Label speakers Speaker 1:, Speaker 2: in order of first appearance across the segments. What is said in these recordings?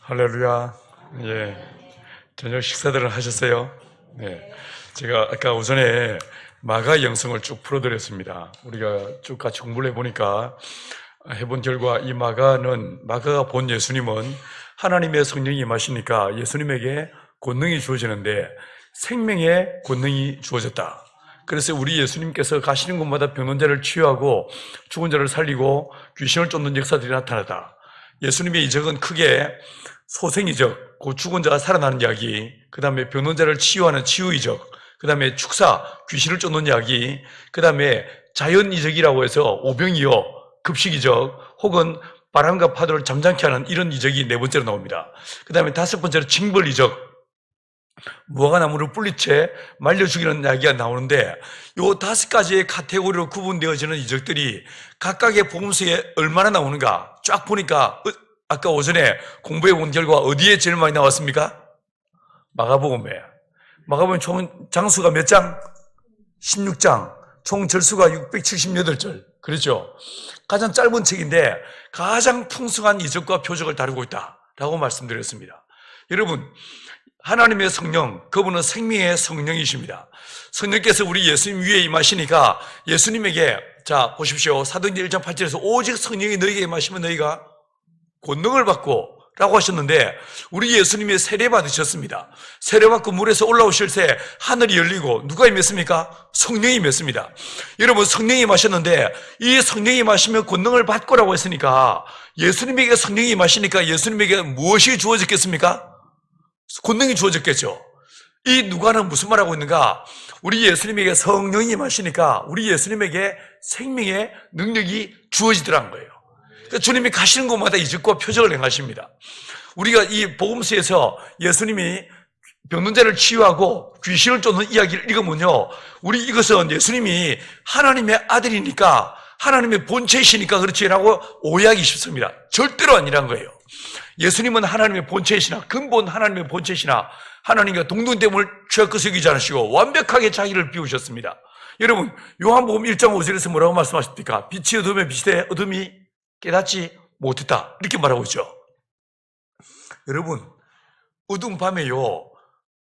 Speaker 1: 할렐루야. 예. 저녁 식사들은 하셨어요? 네. 제가 아까 오전에 마가 영성을 쭉 풀어드렸습니다. 우리가 쭉 같이 공부를 해보니까 해본 결과 이 마가가 본 예수님은 하나님의 성령이 임하시니까 예수님에게 권능이 주어지는데 생명의 권능이 주어졌다. 그래서 우리 예수님께서 가시는 곳마다 병든 자를 치유하고 죽은 자를 살리고 귀신을 쫓는 역사들이 나타났다. 예수님의 이적은 크게 소생이적, 그 죽은 자가 살아나는 이야기, 그 다음에 병든 자를 치유하는 치유이적, 그 다음에 축사, 귀신을 쫓는 이야기, 그 다음에 자연이적이라고 해서 오병이어, 급식이적, 혹은 바람과 파도를 잠잠케 하는 이런 이적이 네 번째로 나옵니다. 그 다음에 다섯 번째로 징벌이적, 무화과나무를 뿌리채 말려 죽이는 이야기가 나오는데 이 다섯 가지의 카테고리로 구분되어지는 이적들이 각각의 복음서에 얼마나 나오는가 쫙 보니까 아까 오전에 공부해 본 결과 어디에 제일 많이 나왔습니까? 마가복음에. 마가복음 총 장수가 몇 장? 16장. 총 절수가 678절. 그렇죠? 가장 짧은 책인데 가장 풍성한 이적과 표적을 다루고 있다라고 말씀드렸습니다. 여러분, 하나님의 성령, 그분은 생명의 성령이십니다. 성령께서 우리 예수님 위에 임하시니까 예수님에게, 자 보십시오. 사도행전 1장 8절에서 오직 성령이 너희에게 임하시면 너희가 권능을 받고 라고 하셨는데 우리 예수님이 세례 받으셨습니다. 세례 받고 물에서 올라오실 때 하늘이 열리고 누가 임했습니까? 성령이 임했습니다. 여러분, 성령이 임하셨는데 이 성령이 임하시면 권능을 받고라고 했으니까 예수님에게 성령이 임하시니까 예수님에게 무엇이 주어졌겠습니까? 권능이 주어졌겠죠. 이 누가는 무슨 말하고 있는가? 우리 예수님에게 성령이 임하시니까 우리 예수님에게 생명의 능력이 주어지더라는 거예요. 그러니까 주님이 가시는 곳마다 이적과 표적을 행하십니다. 우리가 이 복음서에서 예수님이 병든 자를 치유하고 귀신을 쫓는 이야기를 읽으면요, 우리 이것은 예수님이 하나님의 아들이니까 하나님의 본체이시니까 그렇지라고 오해하기 쉽습니다. 절대로 아니란 거예요. 예수님은 하나님의 본체이시나 근본 하나님의 본체이시나 하나님과 동등됨을 취하고 여기지 않으시고 완벽하게 자기를 비우셨습니다. 여러분, 요한복음 1장 5절에서 뭐라고 말씀하십니까? 빛이 어둠에 비치되 어둠이 깨닫지 못했다, 이렇게 말하고 있죠. 여러분, 어두운 밤에요,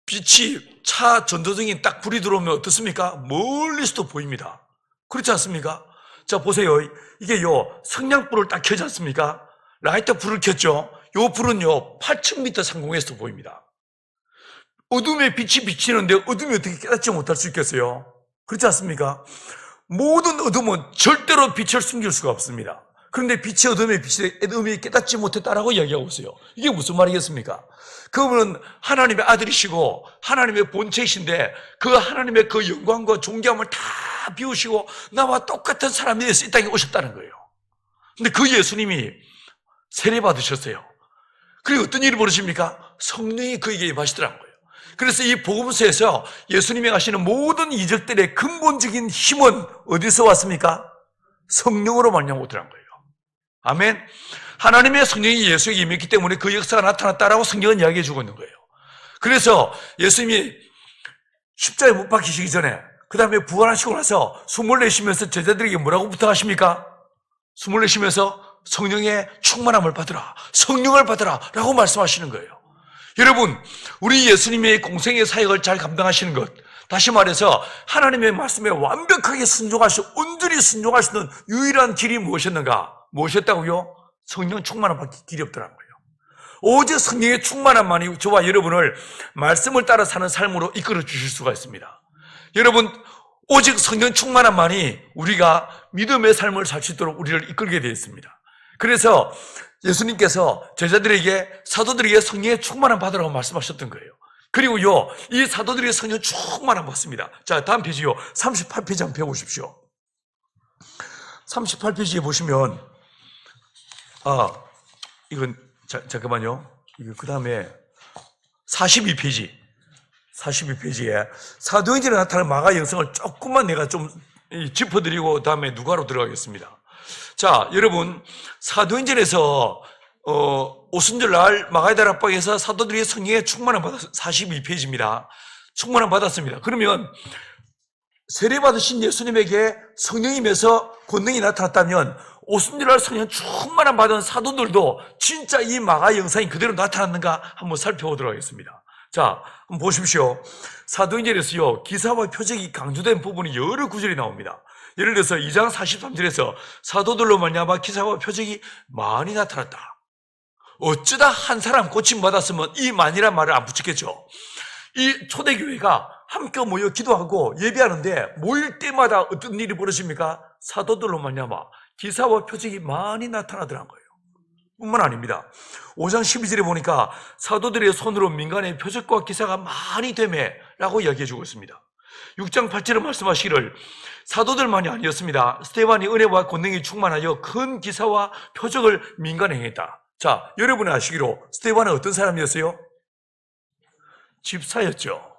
Speaker 1: 빛이 차 전도등이 딱 불이 들어오면 어떻습니까? 멀리서도 보입니다. 그렇지 않습니까? 자 보세요, 이게요 성냥불을 딱 켜지 않습니까? 라이터 불을 켰죠. 요 불은요 8,000m 상공에서도 보입니다. 어둠에 빛이 비치는데 어둠이 어떻게 깨닫지 못할 수 있겠어요? 그렇지 않습니까? 모든 어둠은 절대로 빛을 숨길 수가 없습니다. 그런데 빛이 어둠에 비치되 어둠이 깨닫지 못했다라고 이야기하고 있어요. 이게 무슨 말이겠습니까? 그분은 하나님의 아들이시고 하나님의 본체이신데 그 하나님의 그 영광과 존귀함을 다 비우시고 나와 똑같은 사람이 돼서 이 땅에 오셨다는 거예요. 근데 그 예수님이 세례 받으셨어요. 그리고 어떤 일이 벌어집니까? 성령이 그에게 임하시더라는 거예요. 그래서 이 복음서에서 예수님이 하시는 모든 이적들의 근본적인 힘은 어디서 왔습니까? 성령으로 말미암았더라는 거예요. 아멘. 하나님의 성령이 예수에게 임했기 때문에 그 역사가 나타났다라고 성경은 이야기해 주고 있는 거예요. 그래서 예수님이 십자가에 못 박히시기 전에 그 다음에 부활하시고 나서 숨을 내쉬면서 제자들에게 뭐라고 부탁하십니까? 숨을 내쉬면서 성령의 충만함을 받으라, 성령을 받으라 라고 말씀하시는 거예요. 여러분, 우리 예수님의 공생의 사역을 잘 감당하시는 것, 다시 말해서 하나님의 말씀에 완벽하게 순종하시고 온전히 순종할 수 있는 유일한 길이 무엇이었는가? 무엇이었다고요? 성령 충만함 받기 길이 없더라는 거예요. 오직 성령의 충만함만이 저와 여러분을 말씀을 따라 사는 삶으로 이끌어 주실 수가 있습니다. 여러분, 오직 성령 충만함만이 우리가 믿음의 삶을 살 수 있도록 우리를 이끌게 되어 있습니다. 그래서 예수님께서 제자들에게, 사도들에게 성령의 충만함 받으라고 말씀하셨던 거예요. 그리고요, 이 사도들의 성령 충만함 받습니다. 자, 다음 페이지요. 38페이지 한번 펴보십시오. 38페이지에 보시면, 이건, 잠깐만요. 그 다음에 42페이지에 사도행전에 나타난 마가 영성을 조금만 내가 좀 짚어드리고 다음에 누가로 들어가겠습니다. 자, 여러분, 사도행전에서 오순절 날 마가다락 앞방에서 사도들이 성령의 충만함 받았어요. 42페이지입니다. 충만함 받았습니다. 그러면 세례 받으신 예수님에게 성령이 임해서 권능이 나타났다면 오순절날 성령 충만함 받은 사도들도 진짜 이 마가 영상이 그대로 나타났는가 한번 살펴보도록 하겠습니다. 자, 한번 보십시오. 사도행전에서요, 기사와 표적이 강조된 부분이 여러 구절이 나옵니다. 예를 들어서 2장 43절에서 사도들로 말미암아 기사와 표적이 많이 나타났다. 어쩌다 한 사람 고침받았으면 이 많이란 말을 안 붙였겠죠. 이 초대교회가 함께 모여 기도하고 예배하는데 모일 때마다 어떤 일이 벌어집니까? 사도들로 말미암아 기사와 표적이 많이 나타나더란 거예요. 뿐만 아닙니다. 5장 12절에 보니까 사도들의 손으로 민간의 표적과 기사가 많이 되매 라고 이야기해주고 있습니다. 6장 8절에 말씀하시기를 사도들만이 아니었습니다. 스데반이 은혜와 권능이 충만하여 큰 기사와 표적을 민간에 행했다. 자, 여러분이 아시기로 스데반은 어떤 사람이었어요? 집사였죠.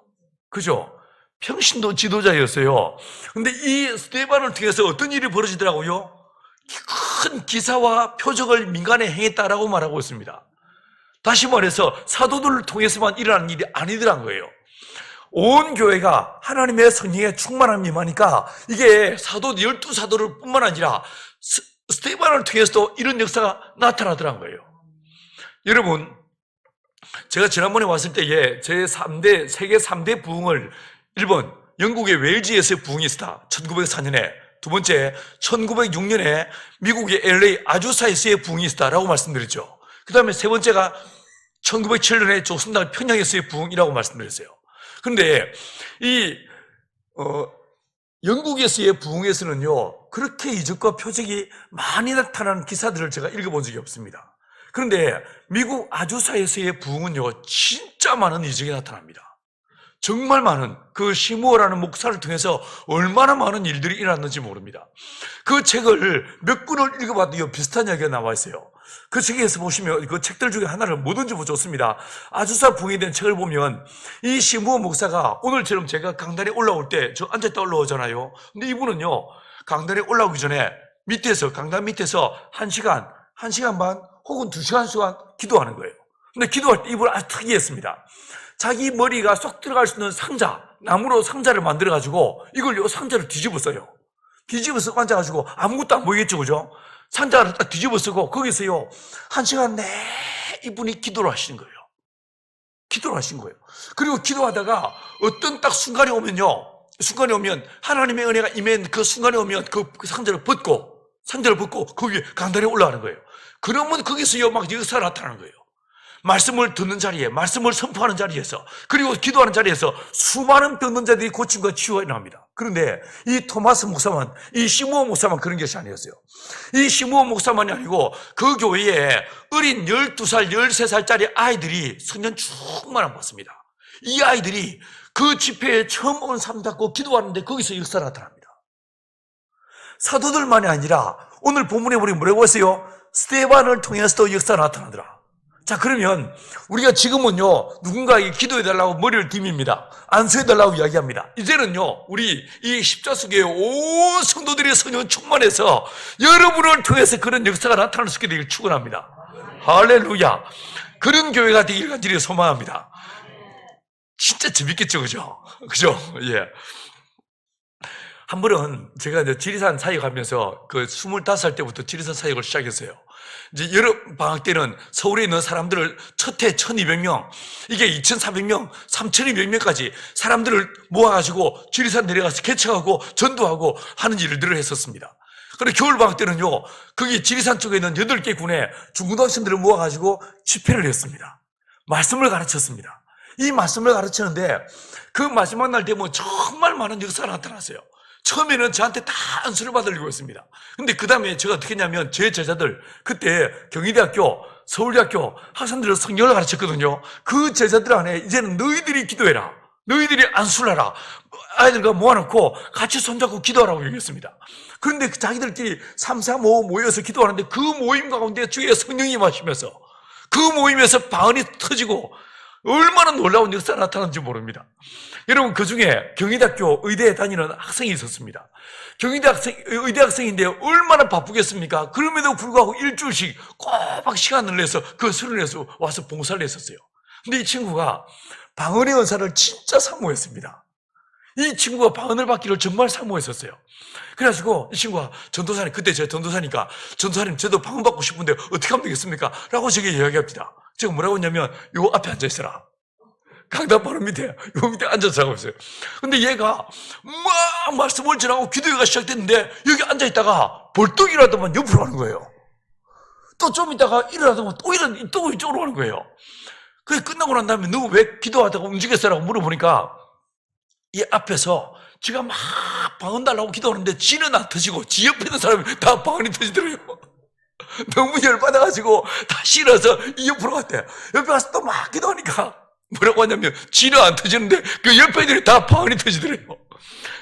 Speaker 1: 그죠? 평신도 지도자였어요. 근데 이 스데반을 통해서 어떤 일이 벌어지더라고요? 큰 기사와 표적을 민간에 행했다라고 말하고 있습니다. 다시 말해서 사도들을 통해서만 일어나는 일이 아니더란 거예요. 온 교회가 하나님의 성령에 충만함이 임하니까 이게 12사도를 뿐만 아니라 스데반을 통해서도 이런 역사가 나타나더란 거예요. 여러분, 제가 지난번에 왔을 때에 세계 3대 부흥을 1번, 영국의 웨일즈에서의 부흥이 있었다. 1904년에. 두 번째, 1906년에 미국의 LA 아주사에서의 부흥이 있었다라고 말씀드렸죠. 그 다음에 세 번째가 1907년에 조선당 평양에서의 부흥이라고 말씀드렸어요. 그런데 영국에서의 부흥에서는요, 그렇게 이적과 표적이 많이 나타나는 기사들을 제가 읽어본 적이 없습니다. 그런데 미국 아주사에서의 부흥은요, 진짜 많은 이적이 나타납니다. 정말 많은 그 시무어라는 목사를 통해서 얼마나 많은 일들이 일어났는지 모릅니다. 그 책을 몇 권을 읽어봐도 비슷한 이야기가 나와 있어요. 그 책에서 보시면 그 책들 중에 하나를 뭐든지 좋습니다. 아주사 부흥에 대한 책을 보면 이 시무어 목사가 오늘처럼 제가 강단에 올라올 때 저 앉았다 올라오잖아요. 근데 이분은요, 강단에 올라오기 전에 강단 밑에서 1시간 반 혹은 2시간 동안 기도하는 거예요. 근데 기도할 때 이분은 아주 특이했습니다. 자기 머리가 쏙 들어갈 수 있는 나무로 상자를 만들어가지고 이걸 요 상자를 뒤집어 써요. 뒤집어 쓰고 앉아가지고 아무것도 안 보이겠죠, 그죠? 상자를 딱 뒤집어 쓰고 거기서요, 1시간 내 이분이 기도를 하시는 거예요. 기도를 하신 거예요. 그리고 기도하다가 어떤 딱 순간이 오면 하나님의 은혜가 임한 그 순간이 오면 그 상자를 벗고 거기 강단에 올라가는 거예요. 그러면 거기서요, 막 역사가 나타나는 거예요. 말씀을 듣는 자리에, 말씀을 선포하는 자리에서, 그리고 기도하는 자리에서 수많은 병든 자들이 고침과 치유가 일어납니다. 그런데 이 토마스 목사만, 이 시므온 목사만 그런 것이 아니었어요. 이 시므온 목사만이 아니고 그 교회에 어린 12살, 13살짜리 아이들이 성령 충만함 받습니다. 이 아이들이 그 집회에 처음 온 사람 잡고 기도하는데 거기서 역사가 나타납니다. 사도들만이 아니라 오늘 본문에 우리 뭐라고 했어요? 스데반을 통해서도 역사가 나타나더라. 자, 그러면 우리가 지금은요, 누군가에게 기도해달라고 머리를 디밉니다. 안수해달라고 이야기합니다. 이제는요, 우리 이 십자수교의 온 성도들의 성령 충만해서 여러분을 통해서 그런 역사가 나타날 수 있게 되길 축원합니다. 할렐루야. 그런 교회가 되길 간절히 소망합니다. 진짜 재밌겠죠, 그죠? 그죠? 예. 한 번은 제가 이제 지리산 사역하면서 그 25살 때부터 지리산 사역을 시작했어요. 이제 여러 방학 때는 서울에 있는 사람들을 첫 해 1200명, 이게 2400명, 3200명까지 사람들을 모아가지고 지리산 내려가서 개척하고 전도하고 하는 일들을 했었습니다. 그런데 겨울방학 때는요, 거기 지리산 쪽에 있는 8개 군에 중고등학생들을 모아가지고 집회를 했습니다. 말씀을 가르쳤습니다. 이 말씀을 가르치는데 그 마지막 날 되면 정말 많은 역사가 나타났어요. 처음에는 저한테 다 안수를 받으려고 했습니다. 근데 그 다음에 제가 어떻게 했냐면 제 제자들, 그때 경희대학교, 서울대학교 학생들을 성경을 가르쳤거든요. 그 제자들 안에 이제는 너희들이 기도해라, 너희들이 안수를 하라, 아이들과 모아놓고 같이 손잡고 기도하라고 얘기했습니다. 그런데 자기들끼리 3, 4, 5 모여서 기도하는데 그 모임 가운데 주의 성령이 임하시면서 그 모임에서 방언이 터지고 얼마나 놀라운 역사가 나타나는지 모릅니다. 여러분, 그 중에 경희대학교 의대에 다니는 학생이 있었습니다. 의대 학생인데 얼마나 바쁘겠습니까? 그럼에도 불구하고 일주일씩 꼬박 시간을 내서 그 수련회에서 와서 봉사를 했었어요. 근데 이 친구가 방언의 은사를 진짜 사모했습니다. 이 친구가 방언을 받기를 정말 사모했었어요. 그래가지고 이 친구가 전도사님, 그때 제가 전도사니까 전도사님 저도 방언 받고 싶은데 어떻게 하면 되겠습니까? 라고 저게 이야기합니다. 제가 뭐라고 했냐면 요 앞에 앉아있어라. 강단 바로 밑에, 요 밑에 앉아서 하고 있어요. 근데 얘가 막 말씀을 전하고 기도회가 시작됐는데 여기 앉아있다가 벌떡 일어나더만 옆으로 가는 거예요. 또 좀 있다가 일어나더만 또 이쪽으로 가는 거예요. 그게 끝나고 난 다음에 너 왜 기도하다가 움직였어라고 물어보니까 이 앞에서 지가 막 방언 달라고 기도하는데 지는 안 터지고 지 옆에 있는 사람이 다 방언이 터지더래요. 너무 열받아가지고 다시 일어나서 이 옆으로 갔대. 옆에 가서 또 막 기도하니까 뭐라고 하냐면 지는 안 터지는데 그 옆에 애들이 다 방언이 터지더래요.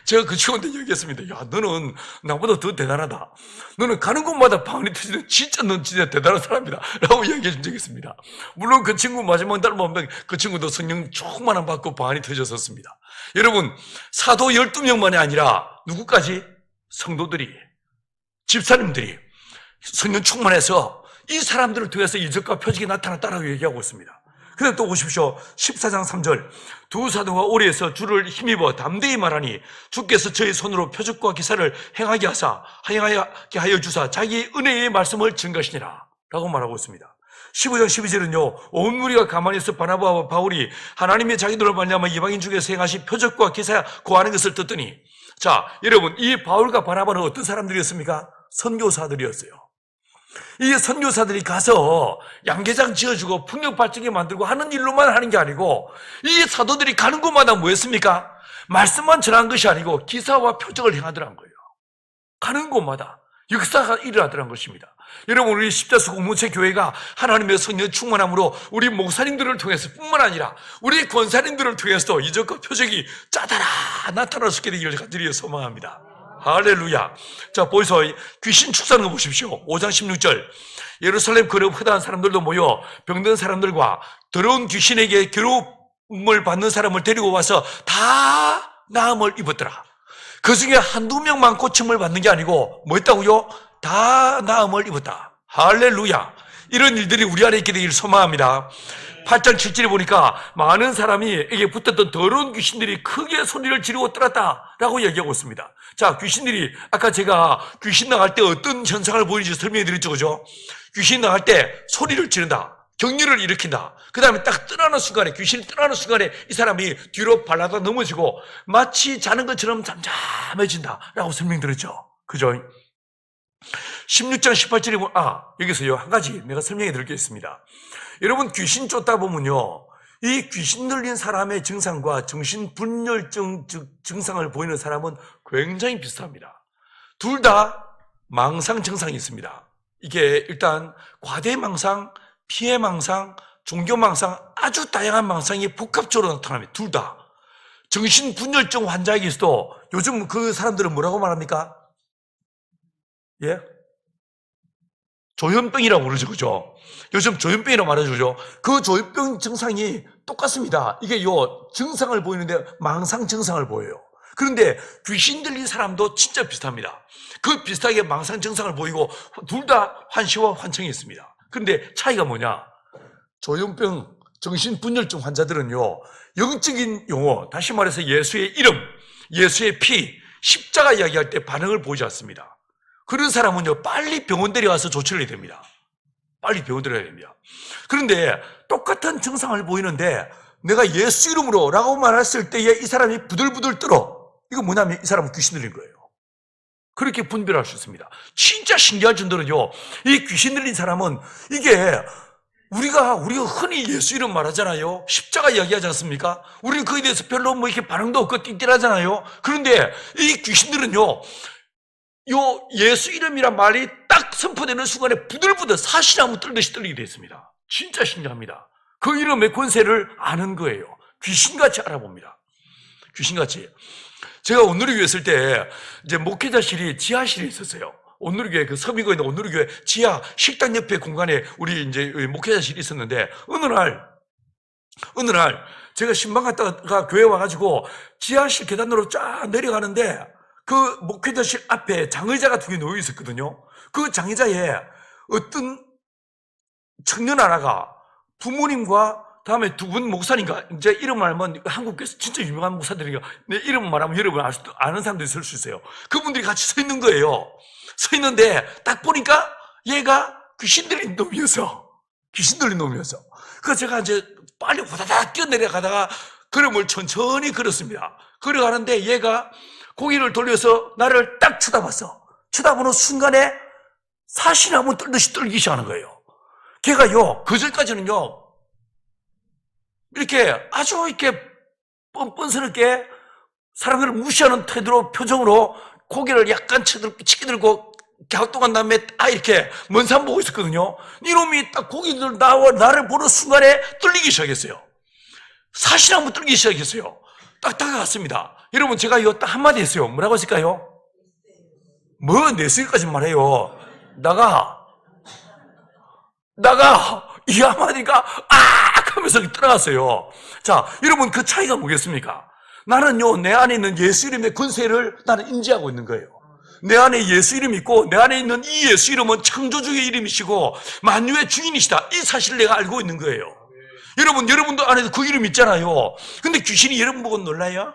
Speaker 1: 제가 그 친구한테 얘기했습니다. 야, 너는 나보다 더 대단하다. 너는 가는 곳마다 방언이 터지는 넌 진짜 대단한 사람이다. 라고 이야기해 준 적이 있습니다. 물론 그 친구 마지막 날 보면 그 친구도 성령 조금만 받고 방언이 터졌었습니다. 여러분, 사도 12명만이 아니라 누구까지? 성도들이, 집사님들이 성령 충만해서 이 사람들을 통해서 이적과 표적이 나타났다라고 얘기하고 있습니다. 근데 또 보십시오. 14장 3절. 두 사도가 오리에서 주를 힘입어 담대히 말하니 주께서 저희 손으로 표적과 기사를 행하게 하여 주사 자기의 은혜의 말씀을 증거하시니라 라고 말하고 있습니다. 15장 12절은요. 온 무리가 가만히 있어 바나바와 바울이 하나님의 자기들을 말미암아 이방인 중에서 행하신 표적과 기사 구하는 것을 듣더니, 자, 여러분, 이 바울과 바나바는 어떤 사람들이었습니까? 선교사들이었어요. 이 선교사들이 가서 양계장 지어주고 풍력 발전기 만들고 하는 일로만 하는 게 아니고, 이 사도들이 가는 곳마다 뭐였습니까? 말씀만 전한 것이 아니고 기사와 표적을 행하더란 거예요. 가는 곳마다 역사가 일어나더란 것입니다. 여러분, 우리 십자수 공동체 교회가 하나님의 성령 충만함으로 우리 목사님들을 통해서 뿐만 아니라 우리 권사님들을 통해서도 이적과 표적이 짜다라 나타날 수 있게 되기를 간절히 소망합니다. 할렐루야. 자, 보이소. 귀신 축사하는 거 보십시오. 5장 16절. 예루살렘 거룩 허다한 사람들도 모여 병든 사람들과 더러운 귀신에게 괴로움을 받는 사람을 데리고 와서 다 나음을 입었더라. 그 중에 한두 명만 고침을 받는 게 아니고 뭐 했다고요? 다 나음을 입었다. 할렐루야. 이런 일들이 우리 안에 있게 되기를 소망합니다. 8장 7절에 보니까 많은 사람이 에게 붙었던 더러운 귀신들이 크게 소리를 지르고 떠났다라고 얘기하고 있습니다. 자, 귀신들이 아까 제가 귀신 나갈 때 어떤 현상을 보이는지 설명해 드렸죠, 그죠? 귀신 나갈 때 소리를 지른다, 격렬을 일으킨다. 그 다음에 딱 떠나는 순간에, 귀신이 떠나는 순간에 이 사람이 뒤로 발라다 넘어지고 마치 자는 것처럼 잠잠해진다라고 설명드렸죠, 그죠? 16장 18절에 보면, 여기서요, 한 가지 내가 설명해 드릴 게 있습니다. 여러분, 귀신 쫓다 보면요, 이 귀신 들린 사람의 증상과 정신분열증 증상을 보이는 사람은 굉장히 비슷합니다. 둘 다 망상 증상이 있습니다. 이게 일단 과대망상, 피해망상, 종교망상, 아주 다양한 망상이 복합적으로 나타납니다. 둘 다. 정신분열증 환자에게서도 요즘 그 사람들은 뭐라고 말합니까? 예? 조현병이라고 그러죠, 그죠? 요즘 조현병이라고 말하죠, 그죠? 그 조현병 증상이 똑같습니다. 이게 증상을 보이는데 망상 증상을 보여요. 그런데 귀신 들린 사람도 진짜 비슷합니다. 그 비슷하게 망상 증상을 보이고 둘 다 환시와 환청이 있습니다. 그런데 차이가 뭐냐? 조현병, 정신분열증 환자들은요, 영적인 용어, 다시 말해서 예수의 이름, 예수의 피, 십자가 이야기할 때 반응을 보이지 않습니다. 그런 사람은요, 빨리 병원 데려가서 조치를 해야 됩니다. 빨리 병원 데려가야 됩니다. 그런데 똑같은 증상을 보이는데 내가 예수 이름으로 라고 말했을 때에 이 사람이 부들부들 떨어. 이거 뭐냐면 이 사람은 귀신 들린 거예요. 그렇게 분별할 수 있습니다. 진짜 신기할 정도로요, 이 귀신 들린 사람은 이게 우리가 흔히 예수 이름 말하잖아요. 십자가 이야기하지 않습니까? 우리는 그에 대해서 별로 이렇게 반응도 없고 띵띵하잖아요. 그런데 이 귀신들은요, 예수 이름이란 말이 딱 선포되는 순간에 부들부들 사시나무 떨듯이 떨리게 되어 있습니다. 진짜 신기합니다. 그 이름의 권세를 아는 거예요. 귀신같이 알아봅니다. 귀신같이. 제가 온누리교회 있을 때 이제 목회자실이 지하실에 있었어요. 온누리교회 그 서미고에 있는 온누리교회 지하 식당 옆에 공간에 우리 이제 목회자실이 있었는데 어느 날 제가 신방 갔다가 교회 와가지고 지하실 계단으로 쫙 내려가는데 그 목회자실 앞에 장의자가 두 개 놓여 있었거든요. 그 장의자에 어떤 청년 하나가 부모님과 다음에 두 분 목사님과 이제 이름 말하면 한국에서 진짜 유명한 목사들이니까 내 이름 말하면 여러분 아는 사람들이 있을 수 있어요. 그분들이 같이 서 있는 거예요. 서 있는데 딱 보니까 얘가 귀신 들린 놈이어서 그래서 제가 이제 빨리 후다닥 뛰어내려가다가 걸음을 천천히 걸었습니다. 걸어가는데 얘가 고개를 돌려서 나를 딱 쳐다보는 순간에 사시나무 떨듯이 떨기 시작하는 거예요. 걔가요, 그전까지는요, 이렇게 아주 이렇게 뻔뻔스럽게 사람들을 무시하는 태도로, 표정으로 고개를 약간 치게 들고 갸우뚱한 다음에 이렇게 먼 산 보고 있었거든요. 이놈이 딱 고개를 나를 보는 순간에 떨리기 시작했어요. 사시나무 떨기 시작했어요. 딱 다가갔습니다. 여러분, 제가 이거 딱 한마디 했어요. 뭐라고 했을까요? 뭐, 내쓰기까지 말해요. 나가. 이 한마디가 하면서 들어갔어요. 자, 여러분, 그 차이가 뭐겠습니까? 나는요, 내 안에 있는 예수 이름의 권세를 나는 인지하고 있는 거예요. 내 안에 예수 이름이 있고 내 안에 있는 이 예수 이름은 창조주의 이름이시고 만유의 주인이시다. 이 사실을 내가 알고 있는 거예요. 여러분도 안에도 그 이름 있잖아요. 근데 귀신이 여러분 보고 놀라요?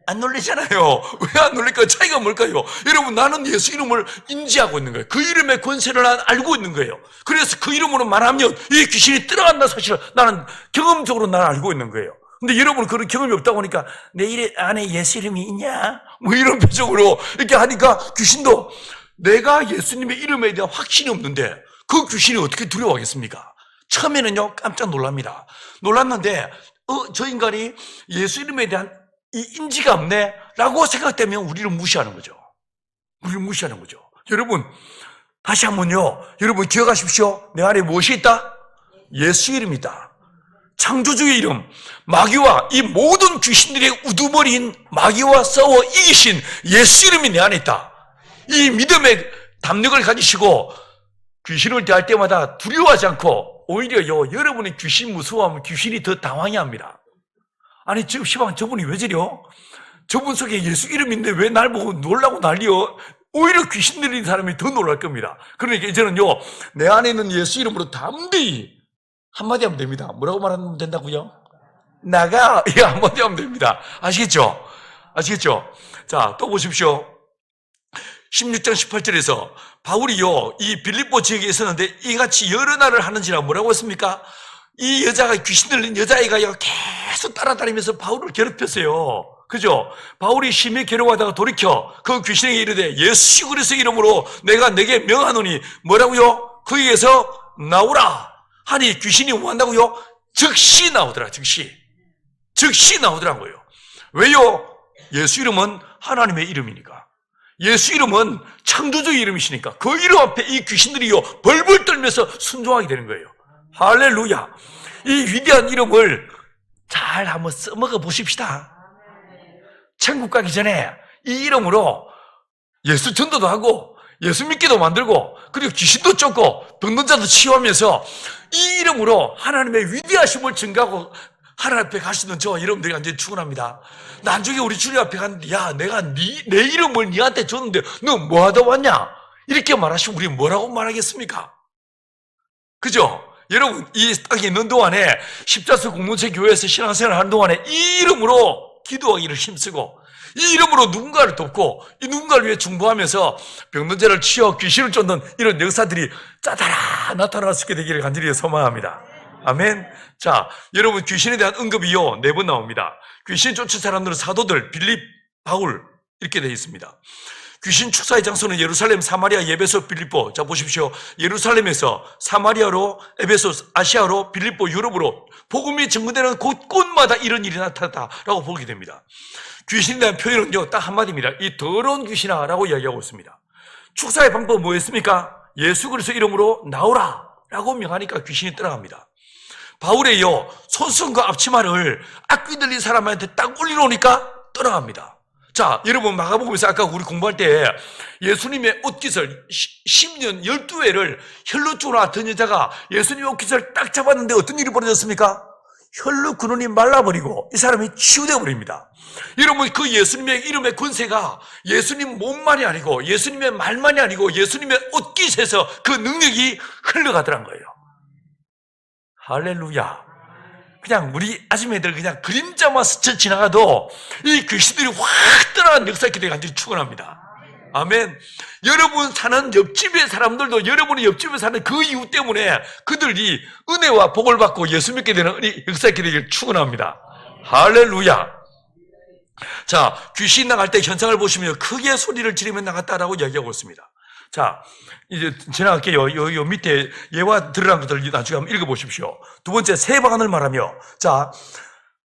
Speaker 1: 안 놀리잖아요. 왜 안 놀릴까요? 차이가 뭘까요? 여러분, 나는 예수 이름을 인지하고 있는 거예요. 그 이름의 권세를 나는 알고 있는 거예요. 그래서 그 이름으로 말하면 이 귀신이 들어간다는 사실을 나는 경험적으로 나는 알고 있는 거예요. 근데 여러분은 그런 경험이 없다 보니까 내 안에 예수 이름이 있냐? 뭐 이런 표정으로 이렇게 하니까 귀신도 내가 예수님의 이름에 대한 확신이 없는데 그 귀신이 어떻게 두려워하겠습니까? 처음에는요, 깜짝 놀랍니다. 놀랐는데, 저 인간이 예수 이름에 대한 이 인지가 없네? 라고 생각되면 우리를 무시하는 거죠. 여러분, 다시 한번요. 여러분 기억하십시오. 내 안에 무엇이 있다? 예수 이름이 있다. 창조주의 이름, 마귀와 이 모든 귀신들의 우두머리인 마귀와 싸워 이기신 예수 이름이 내 안에 있다. 이 믿음의 담력을 가지시고 귀신을 대할 때마다 두려워하지 않고 오히려요, 여러분이 귀신 무서워하면 귀신이 더 당황해 합니다. 아니, 지금 시방 저분이 왜 저려? 저분 속에 예수 이름이 있는데 왜 날 보고 놀라고 난리여? 오히려 귀신 들린 사람이 더 놀랄 겁니다. 그러니까 이제는요, 내 안에 있는 예수 이름으로 담대히 한마디 하면 됩니다. 뭐라고 말하면 된다고요? 나가! 이 한마디 하면 됩니다. 아시겠죠? 자, 또 보십시오. 16장 18절에서 바울이요, 이 빌립보 지역에 있었는데 이같이 여러 날을 하는지라 뭐라고 했습니까? 이 여자가, 귀신 들린 여자아이가 계속 따라다니면서 바울을 괴롭혔어요. 그죠? 바울이 심히 괴로워하다가 돌이켜 그 귀신에게 이르되 예수 그리스도의 이름으로 내가 내게 명하노니 뭐라고요? 거기에서 나오라 하니 귀신이 뭐 한다고요? 즉시 나오더라. 즉시 나오더라고요. 왜요? 예수 이름은 하나님의 이름이니까. 예수 이름은 창조주의 이름이시니까 그 이름 앞에 이 귀신들이요 벌벌 떨면서 순종하게 되는 거예요. 할렐루야. 이 위대한 이름을 잘 한번 써먹어 보십시다. 천국 가기 전에 이 이름으로 예수 전도도 하고 예수 믿기도 만들고 그리고 귀신도 쫓고 병든 자도 치유하면서 이 이름으로 하나님의 위대하심을 증가하고 하나님 앞에 가시는 저 여러분들이 완전히 축원합니다. 나중에 우리 주님 앞에 갔는데 야, 내가 내 이름을 네한테 줬는데 너 뭐 하다 왔냐? 이렇게 말하시면 우리 뭐라고 말하겠습니까? 그죠? 여러분, 이 땅에 있는 동안에 십자수 공동체 교회에서 신앙생활을 하는 동안에 이 이름으로 기도하기를 힘쓰고 이 이름으로 누군가를 돕고 이 누군가를 위해 중보하면서 병든 자를 치유, 귀신을 쫓는 이런 역사들이 짜다라 나타날 수 있게 되기를 간절히 소망합니다. 아멘. 자, 여러분, 귀신에 대한 언급이요 4번 나옵니다. 귀신 쫓은 사람들은 사도들, 빌립, 바울 이렇게 되어 있습니다. 귀신 축사의 장소는 예루살렘, 사마리아, 에베소, 빌립보. 자, 보십시오. 예루살렘에서 사마리아로, 에베소, 아시아로, 빌립보, 유럽으로 복음이 증거되는 곳곳마다 이런 일이 나타났다라고 보게 됩니다. 귀신에 대한 표현은요, 딱 한마디입니다. 이 더러운 귀신아 라고 이야기하고 있습니다. 축사의 방법은 뭐였습니까? 예수 그리스도 이름으로 나오라 라고 명하니까 귀신이 떠나갑니다. 바울의요, 손수건과 앞치마를 악귀 들린 사람한테 딱 올려놓으니까 떠나갑니다. 자, 여러분, 마가복음에서 아까 우리 공부할 때 예수님의 옷깃을 10년 12회를 혈루증으로 앓던 여자가 예수님의 옷깃을 딱 잡았는데 어떤 일이 벌어졌습니까? 혈루 근원이 말라버리고 이 사람이 치유되어 버립니다. 여러분, 그 예수님의 이름의 권세가 예수님 몸만이 아니고 예수님의 말만이 아니고 예수님의 옷깃에서 그 능력이 흘러가더란 거예요. 할렐루야. 그냥 우리 아줌매들 그냥 그림자만 스쳐 지나가도 이 귀신들이 확 떠나는 역사 기대가 완전히 축원합니다. 아멘. 여러분 사는 옆집의 사람들도 여러분이 옆집에 사는 그 이유 때문에 그들이 은혜와 복을 받고 예수 믿게 되는 역사 기대를 축원합니다. 할렐루야. 자, 귀신 나갈 때 현상을 보시면 크게 소리를 지르며 나갔다라고 이야기하고 있습니다. 자, 이제 지나갈게요. 요 밑에 예와 드러난 것들 나중에 한번 읽어보십시오. 두 번째, 새 방언을 말하며. 자,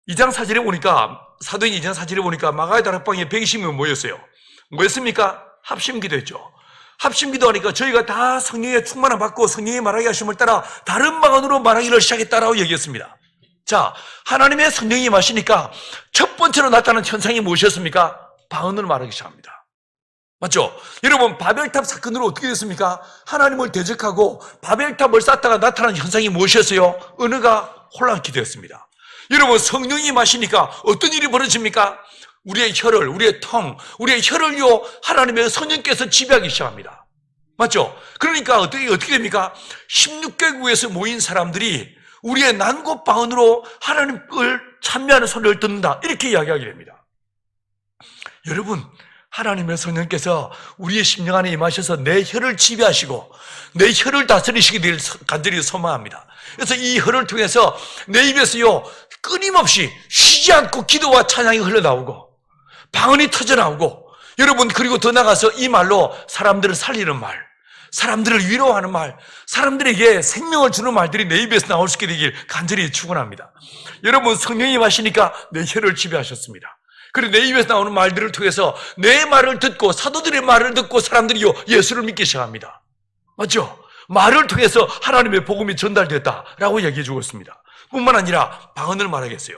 Speaker 1: 2장 4절에 보니까, 사도행 2장 4절에 보니까 마가의 다락방에 120명 모였어요. 뭐였습니까? 합심기도 했죠. 합심기도 하니까 저희가 다 성령의 충만함 받고 성령의 말하게 하심을 따라 다른 방언으로 말하기를 시작했다라고 얘기했습니다. 자, 하나님의 성령이 마시니까 첫 번째로 나타난 현상이 무엇이었습니까? 방언을 말하기 시작합니다. 맞죠? 여러분, 바벨탑 사건으로 어떻게 됐습니까? 하나님을 대적하고 바벨탑을 쌓다가 나타난 현상이 무엇이었어요? 언어가 혼란케 되었습니다. 여러분, 성령이 마시니까 어떤 일이 벌어집니까? 우리의 혀를, 우리의 우리의 혀를요, 하나님의 성령께서 지배하기 시작합니다. 맞죠? 그러니까 어떻게 됩니까? 16개국에서 모인 사람들이 우리의 난곳 방언으로 하나님을 찬미하는 소리를 듣는다. 이렇게 이야기하게 됩니다. 여러분, 하나님의 성령께서 우리의 심령 안에 임하셔서 내 혀를 지배하시고 내 혀를 다스리시게 될 간절히 소망합니다. 그래서 이 혀를 통해서 내 입에서요, 끊임없이 쉬지 않고 기도와 찬양이 흘러나오고 방언이 터져나오고, 여러분, 그리고 더 나가서 이 말로 사람들을 살리는 말, 사람들을 위로하는 말, 사람들에게 생명을 주는 말들이 내 입에서 나올 수 있게 되길 간절히 축원합니다. 여러분, 성령이 마시니까 내 혀를 지배하셨습니다. 그리고 내 입에서 나오는 말들을 통해서 내 말을 듣고, 사도들의 말을 듣고 사람들이요, 예수를 믿기 시작합니다. 맞죠? 말을 통해서 하나님의 복음이 전달됐다라고 얘기해 주고 있습니다. 뿐만 아니라 방언을 말하겠어요.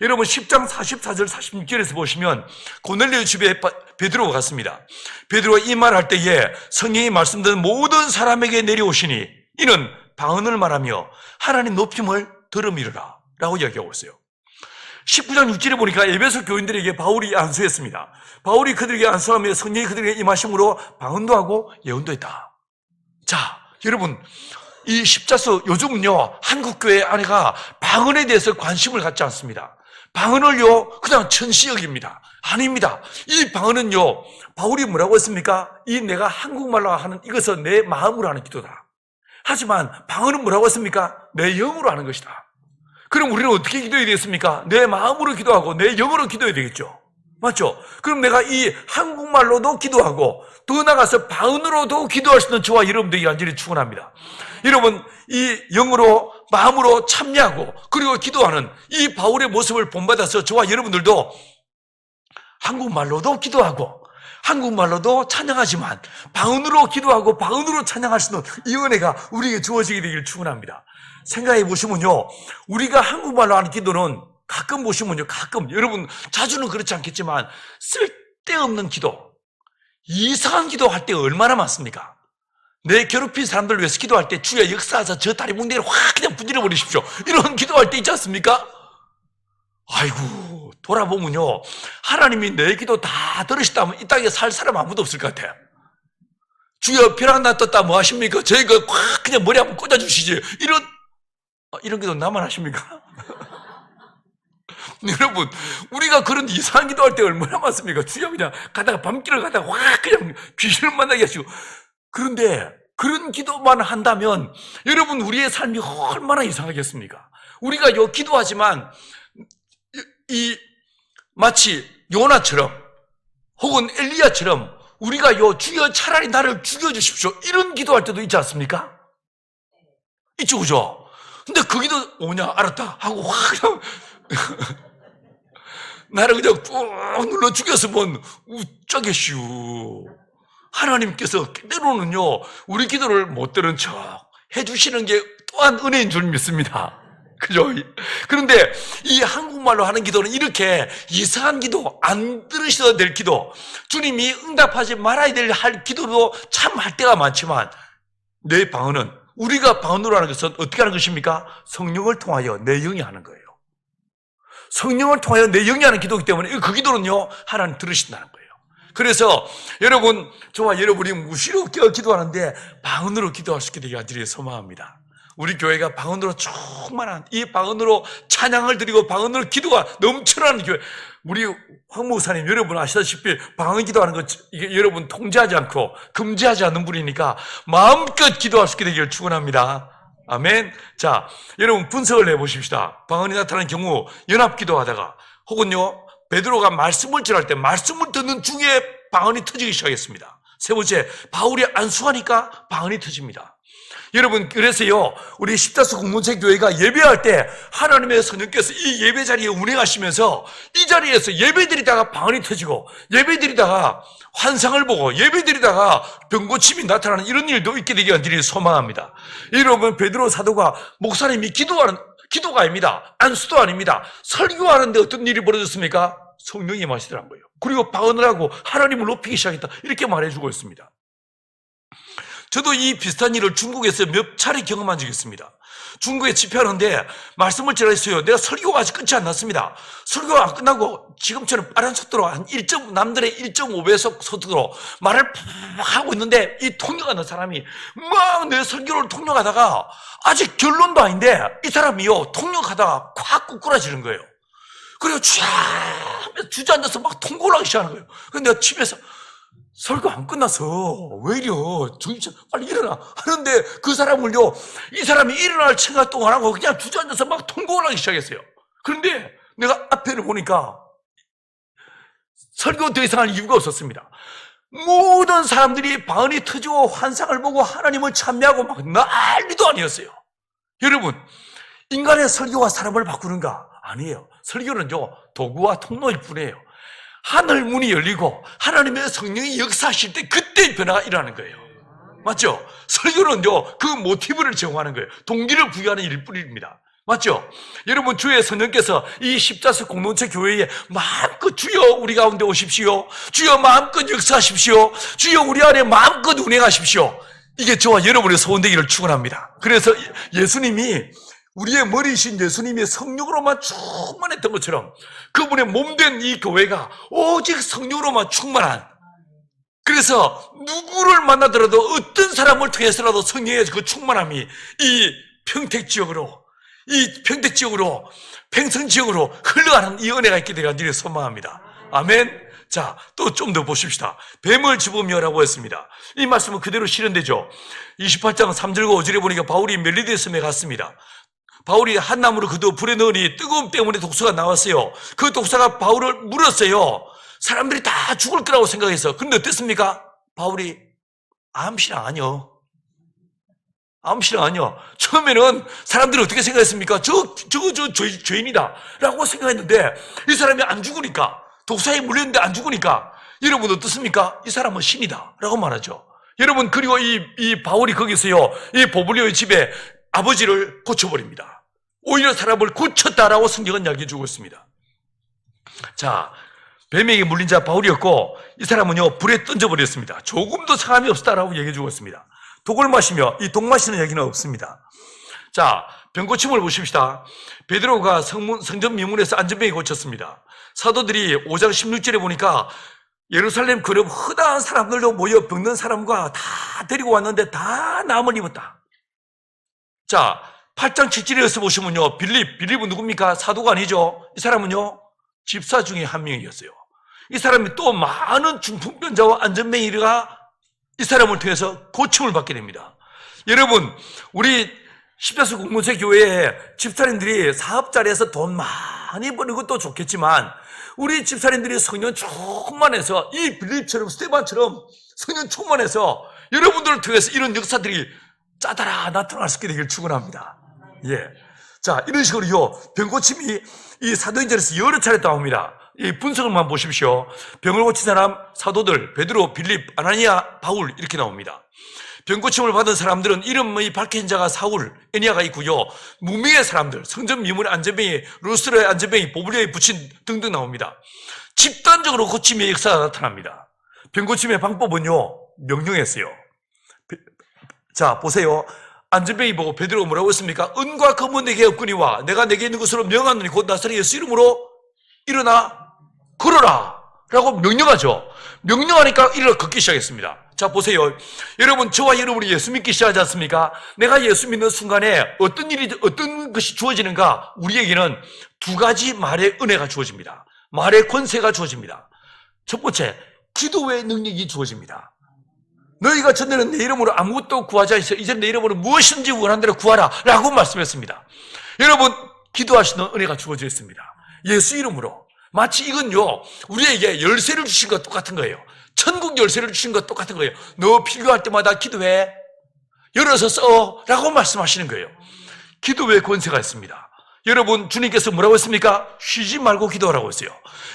Speaker 1: 여러분, 10장 44절 46절에서 보시면 고넬료 집에 베드로가 갔습니다. 베드로가 이 말할 때에 성령이 말씀드린 모든 사람에게 내려오시니 이는 방언을 말하며 하나님 높임을 들음이르라 라고 이야기하고 있어요. 19장 6절에 보니까 에베소 교인들에게 바울이 안수했습니다. 바울이 그들에게 안수하며 성령이 그들에게 임하심으로 방언도 하고 예언도 했다. 자, 여러분, 이 십자수, 요즘은요, 한국교회 안에가 방언에 대해서 관심을 갖지 않습니다. 방언을요, 그냥 천시 여깁니다. 아닙니다. 이 방언은요, 바울이 뭐라고 했습니까? 이 내가 한국말로 하는 이것은 내 마음으로 하는 기도다. 하지만 방언은 뭐라고 했습니까? 내 영으로 하는 것이다. 그럼 우리는 어떻게 기도해야 되겠습니까? 내 마음으로 기도하고 내 영으로 기도해야 되겠죠. 맞죠? 그럼 내가 이 한국말로도 기도하고 더 나가서 방언으로도 기도할 수 있는 저와 여러분들이 완전히 축원합니다. 여러분, 이 영으로 마음으로 참여하고 그리고 기도하는 이 바울의 모습을 본받아서 저와 여러분들도 한국말로도 기도하고 한국말로도 찬양하지만 방언으로 기도하고 방언으로 찬양할 수 있는 이 은혜가 우리에게 주어지게 되기를 축원합니다. 생각해 보시면요, 우리가 한국말로 하는 기도는 가끔 보시면요, 가끔, 여러분 자주는 그렇지 않겠지만 쓸데없는 기도, 이상한 기도 할 때 얼마나 많습니까? 내 괴롭힌 사람들 위해서 기도할 때 주여 역사하셔서 저 다리 뭉대를 확 그냥 분질러 버리십시오, 이런 기도할 때 있지 않습니까? 아이고, 돌아보면요, 하나님이 내 기도 다 들으셨다면 이 땅에 살 사람 아무도 없을 것 같아요. 주여 벼락 났떴다 뭐 하십니까? 저희가 확 그냥 머리 한번 꽂아주시지, 이런 기도 나만 하십니까? 여러분, 우리가 그런 이상한 기도할 때 얼마나 많습니까? 주여 그냥 가다가 밤길을 가다가 확 그냥 귀신을 만나게 하시고. 그런데 그런 기도만 한다면 여러분, 우리의 삶이 얼마나 이상하겠습니까? 우리가 기도하지만 마치 요나처럼 혹은 엘리야처럼 우리가 주여 차라리 나를 죽여주십시오, 이런 기도할 때도 있지 않습니까? 있죠, 그죠? 근데 그 기도 뭐냐, 알았다 하고 확 그냥 나를 그냥 꾹 눌러 죽였으면 어쩌겠슈. 하나님께서 때로는요, 우리 기도를 못 들은 척 해주시는 게 또한 은혜인 줄 믿습니다. 그죠? 그런데 이 한국말로 하는 기도는 이렇게 이상한 기도, 안 들으셔도 될 기도, 주님이 응답하지 말아야 될 기도도 참 할 때가 많지만, 내 방언은, 우리가 방언으로 하는 것은 어떻게 하는 것입니까? 성령을 통하여 내 영이 하는 거예요. 성령을 통하여 내 영이 하는 기도이기 때문에 그 기도는요, 하나님 들으신다는 거예요. 그래서 여러분, 저와 여러분이 무시로 기도하는데 방언으로 기도할 수 있게 되기 간절히 소망합니다. 우리 교회가 방언으로 충만한, 이 방언으로 찬양을 드리고 방언으로 기도가 넘쳐나는 교회. 우리 황 목사님 여러분 아시다시피 방언 기도하는 거 이게 여러분 통제하지 않고 금지하지 않는 분이니까 마음껏 기도할 수 있게 되기를 축원합니다. 아멘. 자, 여러분 분석을 해보십시다. 방언이 나타나는 경우 연합 기도하다가 혹은요 베드로가 말씀을 전할 때 말씀을 듣는 중에 방언이 터지기 시작했습니다. 세 번째, 바울이 안수하니까 방언이 터집니다. 여러분, 그래서요, 우리 십자수 공동체 교회가 예배할 때 하나님의 성령께서 이 예배 자리에 운행하시면서 이 자리에서 예배드리다가 방언이 터지고 예배드리다가 환상을 보고 예배드리다가 병고침이 나타나는 이런 일도 있게 되기 간절히 소망합니다. 여러분, 베드로 사도가 목사님이 기도가 아닙니다. 안수도 아닙니다. 설교하는데 어떤 일이 벌어졌습니까? 성령이 마시더란 거예요. 그리고 방언을 하고 하나님을 높이기 시작했다. 이렇게 말해주고 있습니다. 저도 이 비슷한 일을 중국에서 몇 차례 경험한 적이 있습니다. 중국에 집회하는데 말씀을 전했어요. 내가 설교가 아직 끝이 안 났습니다. 설교가 안 끝나고 지금처럼 빠른 속도로 남들의 1.5배 속도로 말을 팍 하고 있는데 이 통역하는 사람이 막 내 설교를 통역하다가 아직 결론도 아닌데 이 사람이요 통역하다가 콱 꾸꾸라지는 거예요. 그리고 주저앉아서 막 통곡을 하기 시작하는 거예요. 그래서 내가 집에서 설교 안 끝났어. 왜 이려? 정신 빨리 일어나. 하는데 그 사람을요, 이 사람이 일어날 생각 동안 하고 그냥 주저앉아서 막 통곡을 하기 시작했어요. 그런데 내가 앞에를 보니까 설교 더 이상 할 이유가 없었습니다. 모든 사람들이 방언이 터지고 환상을 보고 하나님을 찬미하고 막 난리도 아니었어요. 여러분, 인간의 설교가 사람을 바꾸는가? 아니에요. 설교는요, 도구와 통로일 뿐이에요. 하늘 문이 열리고 하나님의 성령이 역사하실 때 그때 변화가 일어나는 거예요. 맞죠? 설교는요, 그 모티브를 제공하는 거예요. 동기를 부여하는 일뿐입니다. 맞죠? 여러분, 주의 성령께서 이 십자수 공동체 교회에 마음껏 주여 우리 가운데 오십시오. 주여 마음껏 역사하십시오. 주여 우리 안에 마음껏 운행하십시오. 이게 저와 여러분의 소원되기를 축원합니다. 그래서 예수님이 우리의 머리이신 예수님이 성령으로만 충만했던 것처럼 그분의 몸된 이 교회가 오직 성령으로만 충만한, 그래서 누구를 만나더라도 어떤 사람을 통해서라도 성령의 그 충만함이 이 평택 지역으로 팽성 지역으로 흘러가는 이 은혜가 있게 되길 간절히 소망합니다. 아멘. 자, 또 좀 더 보십시다. 뱀을 집으며라고 했습니다. 이 말씀은 그대로 실현되죠. 28장 3절과 5절에 보니까 바울이 멜리드의 섬에 갔습니다. 바울이 한 나무를 그도 불에 넣으니 뜨거움 때문에 독소가 나왔어요. 그 독소가 바울을 물었어요. 사람들이 다 죽을 거라고 생각해서. 근데 어땠습니까? 바울이 암시랑 아니요. 암시랑 아니요. 처음에는 사람들이 어떻게 생각했습니까? 저거 죄인이다 라고 생각했는데 이 사람이 안 죽으니까, 독사에 물렸는데 안 죽으니까 여러분 어떻습니까? 이 사람은 신이다 라고 말하죠. 여러분, 그리고 이 바울이 거기서요, 이 보블리오의 집에 아버지를 고쳐버립니다. 오히려 사람을 고쳤다라고 성경은 이야기해 주고 있습니다. 자, 뱀에게 물린 자 바울이었고 이 사람은요 불에 던져버렸습니다. 조금도 상함이 없었다라고 얘기해 주고 있습니다. 독을 마시며, 이 독 마시는 얘기는 없습니다. 자, 병고침을 보십시다. 베드로가 성전 미문에서 안전병이 고쳤습니다. 사도들이 5장 16절에 보니까 예루살렘 그룹 허다한 사람들도 모여 병든 사람과 다 데리고 왔는데 다 나음을 입었다. 자, 8장 7절에서 보시면요, 빌립은 누굽니까? 사도가 아니죠. 이 사람은요, 집사 중에 한 명이었어요. 이 사람이 또 많은 중풍병자와 안전병이가 이 사람을 통해서 고침을 받게 됩니다. 여러분, 우리 십자수 공동체 교회에 집사님들이 사업자리에서 돈 많이 버는 것도 좋겠지만 우리 집사님들이 성령 충만해서 이 빌립처럼 스테반처럼 성령 충만해서 여러분들을 통해서 이런 역사들이 짜다라 나타날 수 있게 되길 축원합니다. 예. 자, 이런 식으로요, 병고침이 이 사도행전에서 여러 차례 나옵니다. 이 분석을만 보십시오. 병을 고친 사람, 사도들, 베드로, 빌립, 아나니아, 바울 이렇게 나옵니다. 병고침을 받은 사람들은 이름이 밝혀진 자가 사울, 애니아가 있고요. 무명의 사람들, 성전 미문의 안전병이, 루스라의 안전병이, 보블리오에 붙인 등등 나옵니다. 집단적으로 고침의 역사가 나타납니다. 병고침의 방법은요, 명령했어요. 자, 보세요. 안전병이 보고 베드로가 뭐라고 했습니까? 은과 금은 내게 없거니와 내가 내게 있는 것으로 명하노니 곧 나사렛 예수 이름으로 일어나 걸어라 라고 명령하죠. 명령하니까 일어나 걷기 시작했습니다. 자, 보세요. 여러분, 저와 여러분이 예수 믿기 시작하지 않습니까? 내가 예수 믿는 순간에 어떤 것이 주어지는가? 우리에게는 두 가지 말의 은혜가 주어집니다. 말의 권세가 주어집니다. 첫 번째, 기도의 능력이 주어집니다. 너희가 전에는 내 이름으로 아무것도 구하지 않으시오. 이제 내 이름으로 무엇이든지 원하는 대로 구하라 라고 말씀했습니다. 여러분, 기도하시는 은혜가 주어져 있습니다. 예수 이름으로. 마치 이건요, 우리에게 열쇠를 주신 것 똑같은 거예요. 천국 열쇠를 주신 것 똑같은 거예요. 너 필요할 때마다 기도해. 열어서 써. 라고 말씀하시는 거예요. 기도의 권세가 있습니다. 여러분, 주님께서 뭐라고 했습니까? 쉬지 말고 기도하라고 했어요.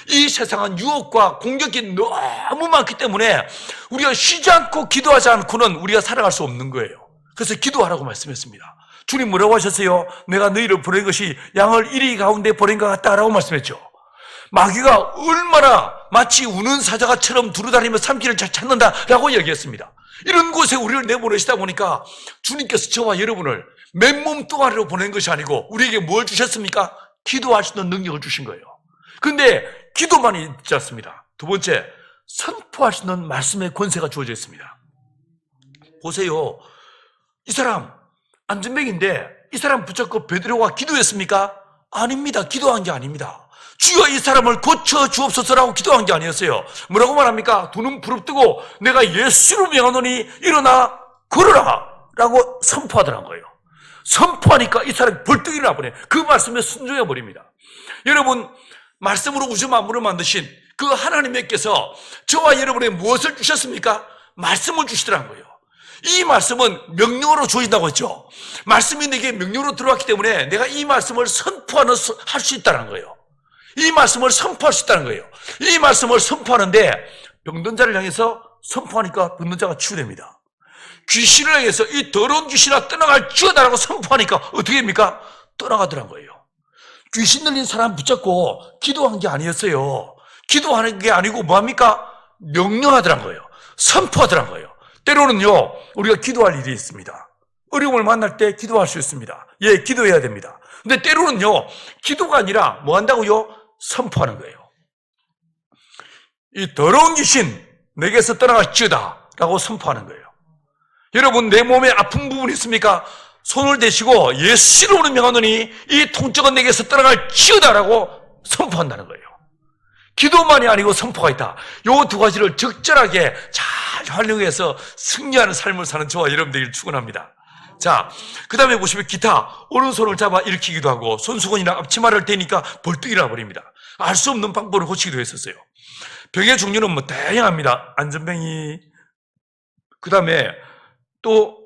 Speaker 1: 이 세상은 유혹과 공격이 너무 많기 때문에 우리가 쉬지 않고 기도하지 않고는 우리가 살아갈 수 없는 거예요. 그래서 기도하라고 말씀했습니다. 주님 뭐라고 하셨어요? 내가 너희를 보낸 것이 양을 이리 가운데 보낸 것 같다라고 말씀했죠. 마귀가 얼마나 마치 우는 사자가처럼 두루다니며 삼키를 잘 찾는다라고 얘기했습니다. 이런 곳에 우리를 내보내시다 보니까 주님께서 저와 여러분을 맨몸 뚱아리로 보낸 것이 아니고 우리에게 뭘 주셨습니까? 기도할 수 있는 능력을 주신 거예요. 근데 기도만이 있지 않습니다. 두 번째, 선포할 수 있는 말씀의 권세가 주어져 있습니다. 보세요. 이 사람 안전뱅인데 이 사람 붙잡고 베드로가 기도했습니까? 아닙니다. 기도한 게 아닙니다. 주여 이 사람을 고쳐 주옵소서라고 기도한 게 아니었어요. 뭐라고 말합니까? 두 눈 부릅뜨고 내가 예수로 명하노니 일어나 걸어라 라고 선포하더란 거예요. 선포하니까 이 사람이 벌떡 일어나 버려요. 그 말씀에 순종해 버립니다. 여러분, 말씀으로 우주 만물을 만드신 그 하나님께서 저와 여러분에게 무엇을 주셨습니까? 말씀을 주시더란 거예요. 이 말씀은 명령으로 주어진다고 했죠. 말씀이 내게 명령으로 들어왔기 때문에 내가 이 말씀을 할 수 있다는 거예요. 이 말씀을 선포할 수 있다는 거예요. 이 말씀을 선포하는데 병든 자를 향해서 선포하니까 병든 자가 치유됩니다. 귀신을 향해서 이 더러운 귀신아 떠나갈지어다라고 선포하니까 어떻게 됩니까? 떠나가더란 거예요. 귀신 들린 사람 붙잡고 기도한 게 아니었어요. 기도하는 게 아니고 뭐합니까? 명령하더란 거예요. 선포하더란 거예요. 때로는요, 우리가 기도할 일이 있습니다. 어려움을 만날 때 기도할 수 있습니다. 예, 기도해야 됩니다. 근데 때로는요, 기도가 아니라 뭐 한다고요? 선포하는 거예요. 이 더러운 귀신 내게서 떠나갈지어다 라고 선포하는 거예요. 여러분, 내 몸에 아픈 부분이 있습니까? 손을 대시고 예수 이름으로 명하노니 이 통증은 내게서 떠나갈지어다 라고 선포한다는 거예요. 기도만이 아니고 선포가 있다. 요 두 가지를 적절하게 잘 활용해서 승리하는 삶을 사는 저와 여러분 되기를 축원합니다. 자, 그 다음에 보시면 기타, 오른손을 잡아 일으키기도 하고 손수건이나 앞치마를 대니까 벌떡 일어나 버립니다. 알 수 없는 방법을 고치기도 했었어요. 병의 종류는 뭐 다양합니다. 안전병이, 그 다음에 또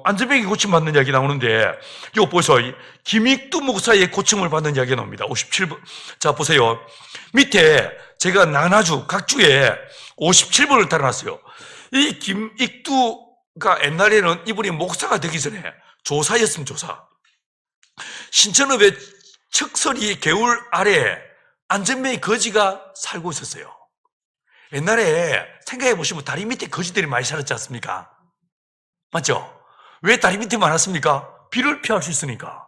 Speaker 1: 안전병이 고침받는 이야기 나오는데, 이거 보세요. 김익두 목사의 고침을 받는 이야기가 나옵니다. 57번. 자, 보세요. 밑에 제가 나나주, 각주에 57번을 달아놨어요. 이 김익두가 옛날에는 이분이 목사가 되기 전에 조사였습니다, 조사. 신천읍의 척서리 개울 아래에 안전병이 거지가 살고 있었어요. 옛날에 생각해 보시면 다리 밑에 거지들이 많이 살았지 않습니까? 맞죠? 왜 다리 밑에 많았습니까? 비를 피할 수 있으니까.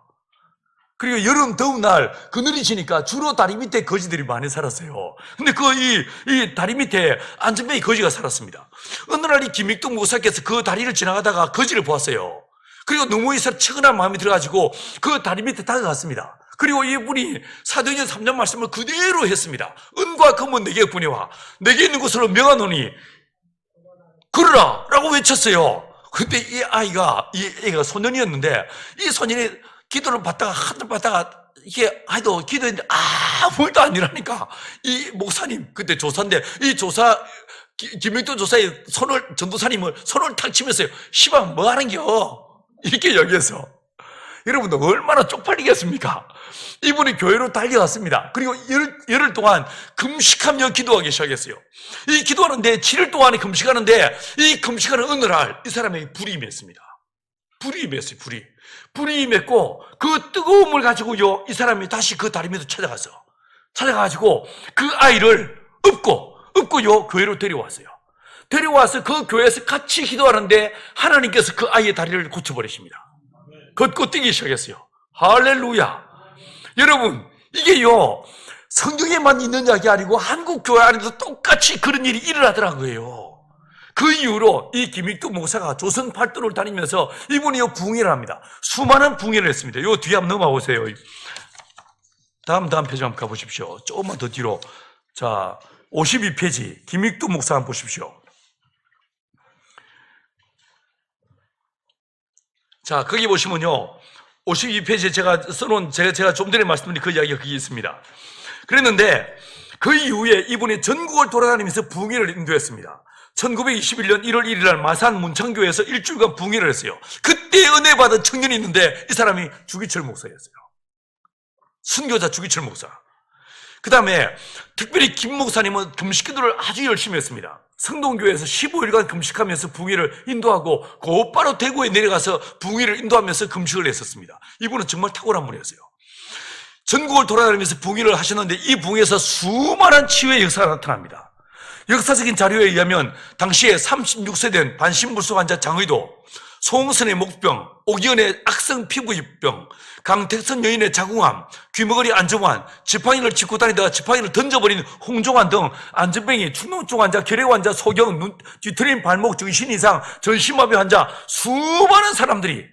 Speaker 1: 그리고 여름 더운 날 그늘이 지니까 주로 다리 밑에 거지들이 많이 살았어요. 근데 이 다리 밑에 안전뱅이 거지가 살았습니다. 어느 날 이 김익동 목사께서 그 다리를 지나가다가 거지를 보았어요. 그리고 너무 있어 측은한 마음이 들어가지고 그 다리 밑에 다가갔습니다. 그리고 이분이 사도행전 3장 말씀을 그대로 했습니다. 은과 금은 내게 보내와 내게 있는 곳으로 명하노니 걸으라 라고 외쳤어요. 그때 이 애가 소년이었는데 이 소년이 기도를 받다가 한들 받다가 이게 아이도 기도했는데 아무 일도 안 일하니까 이 목사님 그때 조사인데 이 조사 김명돈 조사의 전도사님을 손을 탁 치면서요. 시방 뭐 하는겨? 이렇게 여기서 여러분들 얼마나 쪽팔리겠습니까? 이분이 교회로 달려갔습니다. 그리고 열흘 동안 금식하며 기도하기 시작했어요. 이 기도하는데 7일 동안에 금식하는데 이 금식하는 어느 날 이 사람에게 불이 임했습니다. 불이 임했어요. 불이 임했고 그 뜨거움을 가지고요 이 사람이 다시 그 다리 밑으로 찾아가지고 그 아이를 업고요 교회로 데려왔어요. 데려와서 그 교회에서 같이 기도하는데 하나님께서 그 아이의 다리를 고쳐버리십니다. 걷고 뛰기 시작했어요. 할렐루야. 여러분, 이게요, 성경에만 있는 이야기 아니고 한국 교회 안에도 똑같이 그런 일이 일어나더라고요. 그 이후로 이 김익두 목사가 조선 팔도를 다니면서 이분이 부흥회를 합니다. 수많은 부흥회를 했습니다. 요 뒤에 한번 넘어가 보세요. 다음 페이지 한번 가보십시오. 조금만 더 뒤로. 자, 52페이지 김익두 목사 한번 보십시오. 자, 거기 보시면요, 52페이지에 제가 써놓은, 제가 좀 전에 말씀드린 그 이야기가 거기 있습니다. 그랬는데, 그 이후에 이분이 전국을 돌아다니면서 부흥회를 인도했습니다. 1921년 1월 1일 날 마산 문창교회에서 일주일간 부흥회를 했어요. 그때 은혜 받은 청년이 있는데, 이 사람이 주기철 목사였어요. 순교자 주기철 목사. 그 다음에, 특별히 김 목사님은 금식기도를 아주 열심히 했습니다. 성동교회에서 15일간 금식하면서 부흥회를 인도하고 곧바로 대구에 내려가서 부흥회를 인도하면서 금식을 했었습니다. 이분은 정말 탁월한 분이었어요. 전국을 돌아다니면서 부흥회를 하셨는데 이 부흥회에서 수많은 치유의 역사가 나타납니다. 역사적인 자료에 의하면 당시에 36세 된 반신불수 환자 장의도, 송선의 목병, 오기현의 악성 피부병, 강택선 여인의 자궁암, 귀머거리 안정환, 지팡이를 짚고 다니다가 지팡이를 던져버린 홍종환 등 안전병이, 충농증 환자, 결핵 환자, 소경, 눈, 뒤틀린 발목, 정신 이상, 전신마비 환자, 수많은 사람들이,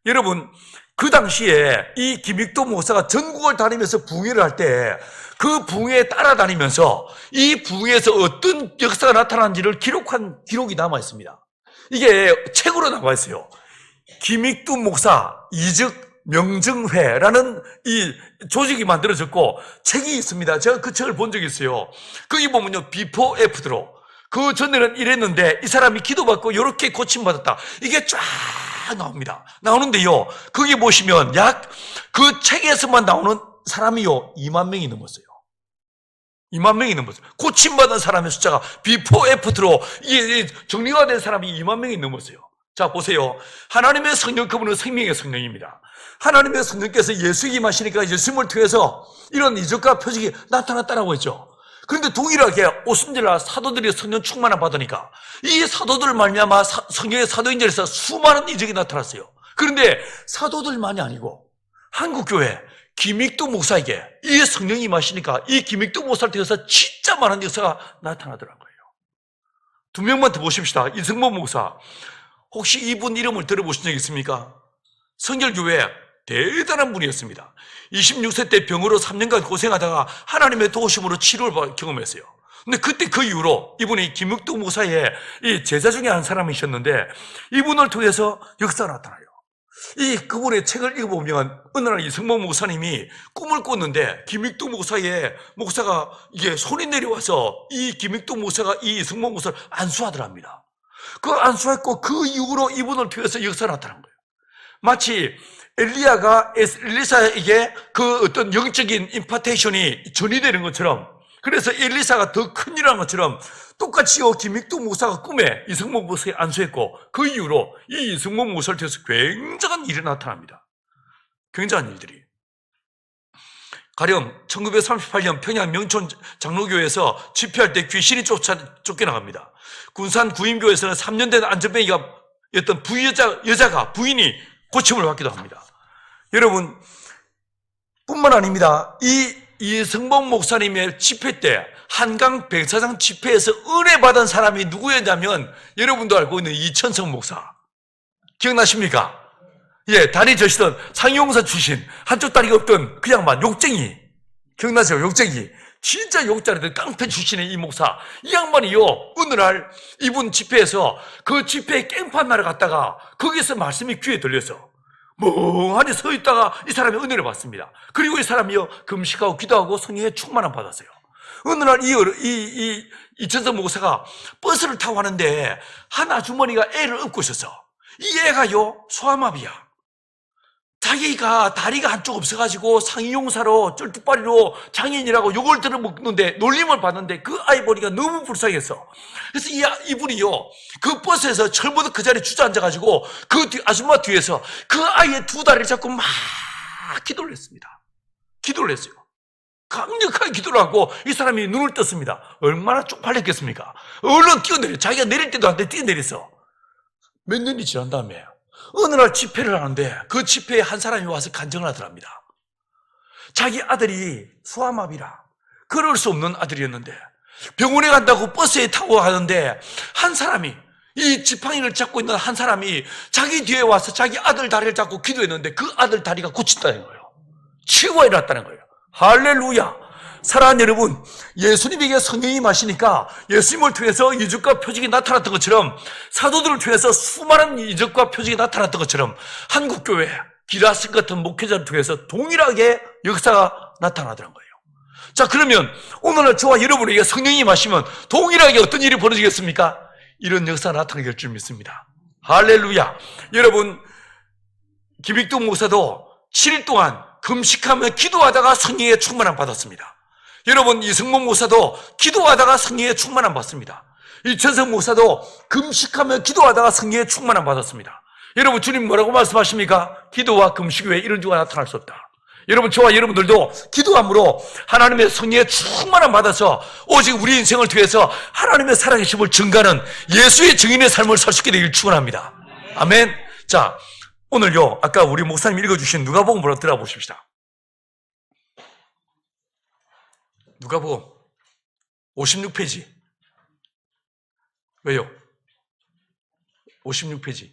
Speaker 1: 여러분, 그 당시에 이 김익도 목사가 전국을 다니면서 부흥회를 할 때 그 부흥회에 따라다니면서 이 부흥회에서 어떤 역사가 나타난지를 기록한 기록이 남아 있습니다. 이게 책으로 나와 있어요. 김익두 목사 이적 명증회라는 이 조직이 만들어졌고 책이 있습니다. 제가 그 책을 본 적이 있어요. 거기 보면요, 비포 애프터로 그 전에는 이랬는데 이 사람이 기도받고 이렇게 고침받았다, 이게 쫙 나옵니다. 나오는데요, 거기 보시면 약 그 책에서만 나오는 사람이요 2만 명이 넘었어요. 2만 명이 넘었어요. 고침받은 사람의 숫자가 비포 애프터로 이게 정리가 된 사람이 2만 명이 넘었어요. 자, 보세요. 하나님의 성령, 그분은 생명의 성령입니다. 하나님의 성령께서 예수 임하시니까 예수님을 통해서 이런 이적과 표적이 나타났다라고 했죠. 그런데 동일하게 오순절날 사도들이 성령 충만을 받으니까 이 사도들 말미암아 성령의 사도인들에서 수많은 이적이 나타났어요. 그런데 사도들만이 아니고 한국교회 김익두 목사에게 이 성령이 임하시니까 이 김익두 목사를 통해서 진짜 많은 역사가 나타나더라고요. 두 명만 더 보십시다. 이승범 목사. 혹시 이분 이름을 들어보신 적 있습니까? 성결교회 대단한 분이었습니다. 26세 때 병으로 3년간 고생하다가 하나님의 도우심으로 치료를 경험했어요. 근데 그때 그 이후로 이분이 김익두 목사의 이 제자 중에 한 사람이셨는데 이분을 통해서 역사가 나타나요. 그분의 책을 읽어보면 어느 날 이승범 목사님이 꿈을 꿨는데 김익두 목사가 이게 손이 내려와서 이 김익두 목사가 이 이승범 목사를 안수하더랍니다. 그 안수했고 그 이후로 이분을 통해서 역사가 나타난 거예요. 마치 엘리야가 엘리사에게 그 어떤 영적인 임파테이션이 전이되는 것처럼, 그래서 엘리사가 더 큰일을 한 것처럼 똑같이요 김익두 목사가 꿈에 이승범 목사에 안수했고 그 이후로 이 이승범 목사를 통해서 굉장한 일이 나타납니다. 굉장한 일들이. 가령 1938년 평양 명촌 장로교회에서 집회할 때 귀신이 쫓겨나갑니다. 군산 구임교회에서는 3년 된 안전뱅이가 였던 여자가 부인이 고침을 받기도 합니다. 여러분, 뿐만 아닙니다. 이승범 목사님의 집회 때 한강 백사장 집회에서 은혜 받은 사람이 누구였냐면 여러분도 알고 있는 이천성 목사. 기억나십니까? 예, 다리 저시던 상용사 출신, 한쪽 다리가 없던 그 양반, 욕쟁이. 기억나죠? 욕쟁이. 진짜 욕자리던 깡패 출신의 이 목사. 이 양반이요, 어느 날 이분 집회에서 그 집회에 깽판나러 갔다가 거기서 말씀이 귀에 들려서 멍하니 서 있다가 이 사람이 은혜를 받습니다. 그리고 이 사람이요, 금식하고 기도하고 성령의 충만함 받았어요. 어느 날 이천성 목사가 버스를 타고 가는데 한 아주머니가 애를 업고 있었어. 이 애가요, 소아마비야. 자기가 다리가 한쪽 없어가지고 상이용사로 쩔뚝발이로 장애인이라고 욕을 들어먹는데 놀림을 받는데 그 아이 보니까 너무 불쌍했어. 그래서 이분이요, 그 버스에서 철부덕 그 자리에 주저앉아가지고 그 아줌마 뒤에서 그 아이의 두 다리를 잡고 막 기도를 했습니다. 기도를 했어요. 강력하게 기도를 하고 이 사람이 눈을 떴습니다. 얼마나 쪽팔렸겠습니까? 얼른 뛰어내려. 자기가 내릴 때도 안 돼 뛰어내렸어. 몇 년이 지난 다음에 어느 날 집회를 하는데 그 집회에 한 사람이 와서 간증을 하더랍니다. 자기 아들이 소아마비라 걸을 수 없는 아들이었는데 병원에 간다고 버스에 타고 가는데 한 사람이 이 지팡이를 잡고 있는 한 사람이 자기 뒤에 와서 자기 아들 다리를 잡고 기도했는데 그 아들 다리가 고친다는 거예요. 치유가 일어났다는 거예요. 할렐루야. 사랑하는 여러분, 예수님에게 성령이 마시니까 예수님을 통해서 이적과 표적이 나타났던 것처럼, 사도들을 통해서 수많은 이적과 표적이 나타났던 것처럼 한국교회 기라스 같은 목회자를 통해서 동일하게 역사가 나타나더란 거예요. 자, 그러면 오늘날 저와 여러분에게 성령이 마시면 동일하게 어떤 일이 벌어지겠습니까? 이런 역사가 나타나게 될 줄 믿습니다. 할렐루야. 여러분, 김익동 목사도 7일 동안 금식하며 기도하다가 성령의 충만함 받았습니다. 여러분, 이승문 목사도 기도하다가 성령의 충만함 받습니다. 이천성 목사도 금식하며 기도하다가 성령의 충만함 받았습니다. 여러분, 주님 뭐라고 말씀하십니까? 기도와 금식 외에 이런 주가 나타날 수 없다. 여러분, 저와 여러분들도 기도함으로 하나님의 성령의 충만함 받아서 오직 우리 인생을 통해서 하나님의 살아계심을 증가하는 예수의 증인의 삶을 살 수 있게 되길 축원합니다. 아멘. 자, 오늘요, 아까 우리 목사님 읽어주신 누가복음으로 들어보십시다. 누가복음 56페이지. 왜요? 56페이지.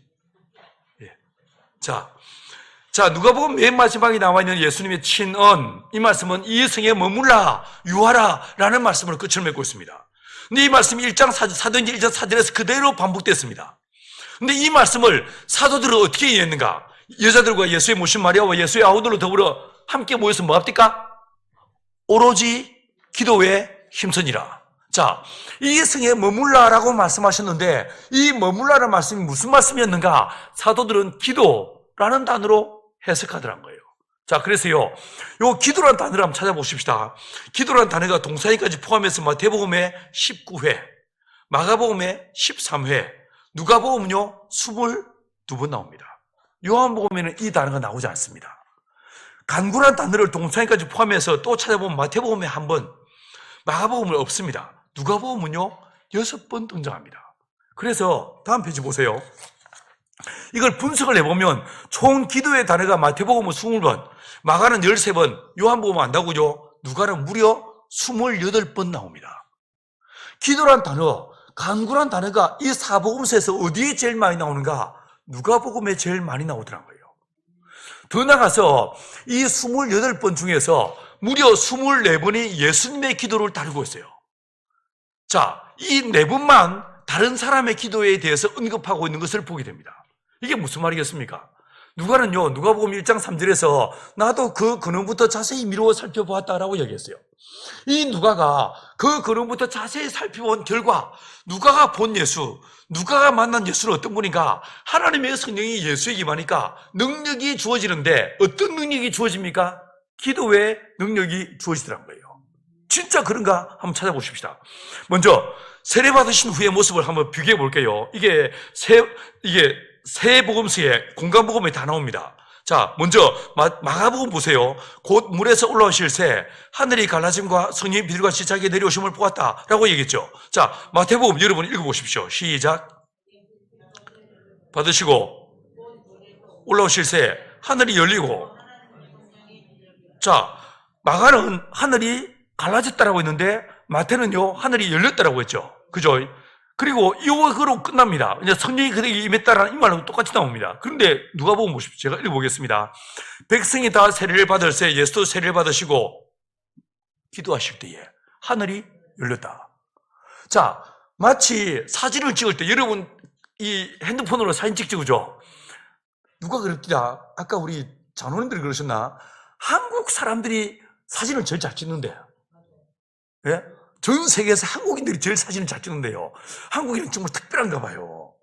Speaker 1: 예. 자, 누가복음 맨 마지막에 나와 있는 예수님의 친언, 이 말씀은 이 성에 머물라, 유하라 라는 말씀으로 끝을 맺고 있습니다. 근데 이 말씀이 1장 사도행전 1장 4절에서 그대로 반복됐습니다. 근데 이 말씀을 사도들은 어떻게 이해했는가? 여자들과 예수의 모신 마리아와 예수의 아우들로 더불어 함께 모여서 뭐 합니까? 오로지 기도에 힘쓰니라. 자, 이 성에 머물라라고 말씀하셨는데 이 머물라라는 말씀이 무슨 말씀이었는가? 사도들은 기도라는 단어로 해석하더란 거예요. 자, 그래서요, 요 기도라는 단어를 한번 찾아보십시다. 기도라는 단어가 동사니까지 포함해서 마태복음에 19회, 마가복음에 13회, 누가복음은요 22번 나옵니다. 요한복음에는 이 단어가 나오지 않습니다. 간구란 단어를 동사니까지 포함해서 또 찾아보면 마태복음에 한 번, 마가복음은 없습니다. 누가복음은요 6번 등장합니다. 그래서 다음 페이지 보세요. 이걸 분석을 해보면 총 기도의 단어가 마태복음은 20번, 마가는 13번, 요한복음은 안 나오고요, 누가는 무려 28번 나옵니다. 기도란 단어, 간구란 단어가 이 사복음서에서 어디에 제일 많이 나오는가? 누가복음에 제일 많이 나오더라고요. 더 나가서 이 28번 중에서 무려 24번이 예수님의 기도를 다루고 있어요. 자, 이 4번만 다른 사람의 기도에 대해서 언급하고 있는 것을 보게 됩니다. 이게 무슨 말이겠습니까? 누가는요, 누가복음 1장 3절에서 나도 그 근원부터 자세히 미루어 살펴보았다라고 얘기했어요. 이 누가가 그 근원부터 자세히 살펴본 결과 누가가 본 예수, 누가가 만난 예수는 어떤 분인가? 하나님의 성령이 예수에게 임하니까 능력이 주어지는데 어떤 능력이 주어집니까? 기도의 능력이 주어지더란 거예요. 진짜 그런가? 한번 찾아보십시다. 먼저 세례받으신 후의 모습을 한번 비교해 볼게요. 이게 세 복음서에 공간복음에 다 나옵니다. 자, 먼저 마가복음 보세요. 곧 물에서 올라오실 새 하늘이 갈라짐과 성령이 비둘같이 자기에 내려오심을 보았다라고 얘기했죠. 자, 마태복음 여러분 읽어보십시오. 시작. 받으시고 올라오실 새 하늘이 열리고. 자, 마가는 하늘이 갈라졌다라고 했는데 마태는요 하늘이 열렸다라고 했죠. 그죠? 그리고 이거로 끝납니다. 이제 성령이 그에게 임했다라는 이 말하고 똑같이 나옵니다. 그런데 누가복음 보십시오. 제가 읽어보겠습니다. 백성이 다 세례를 받을새 예수도 세례를 받으시고 기도하실 때에 하늘이 열렸다. 자, 마치 사진을 찍을 때 여러분 이 핸드폰으로 사진 찍죠? 누가 그랬더라? 아까 우리 장로님들이 그러셨나? 한국 사람들이 사진을 제일 잘 찍는데, 예? 전 세계에서 한국인들이 제일 사진을 잘 찍는데요. 한국인은 정말 특별한가 봐요.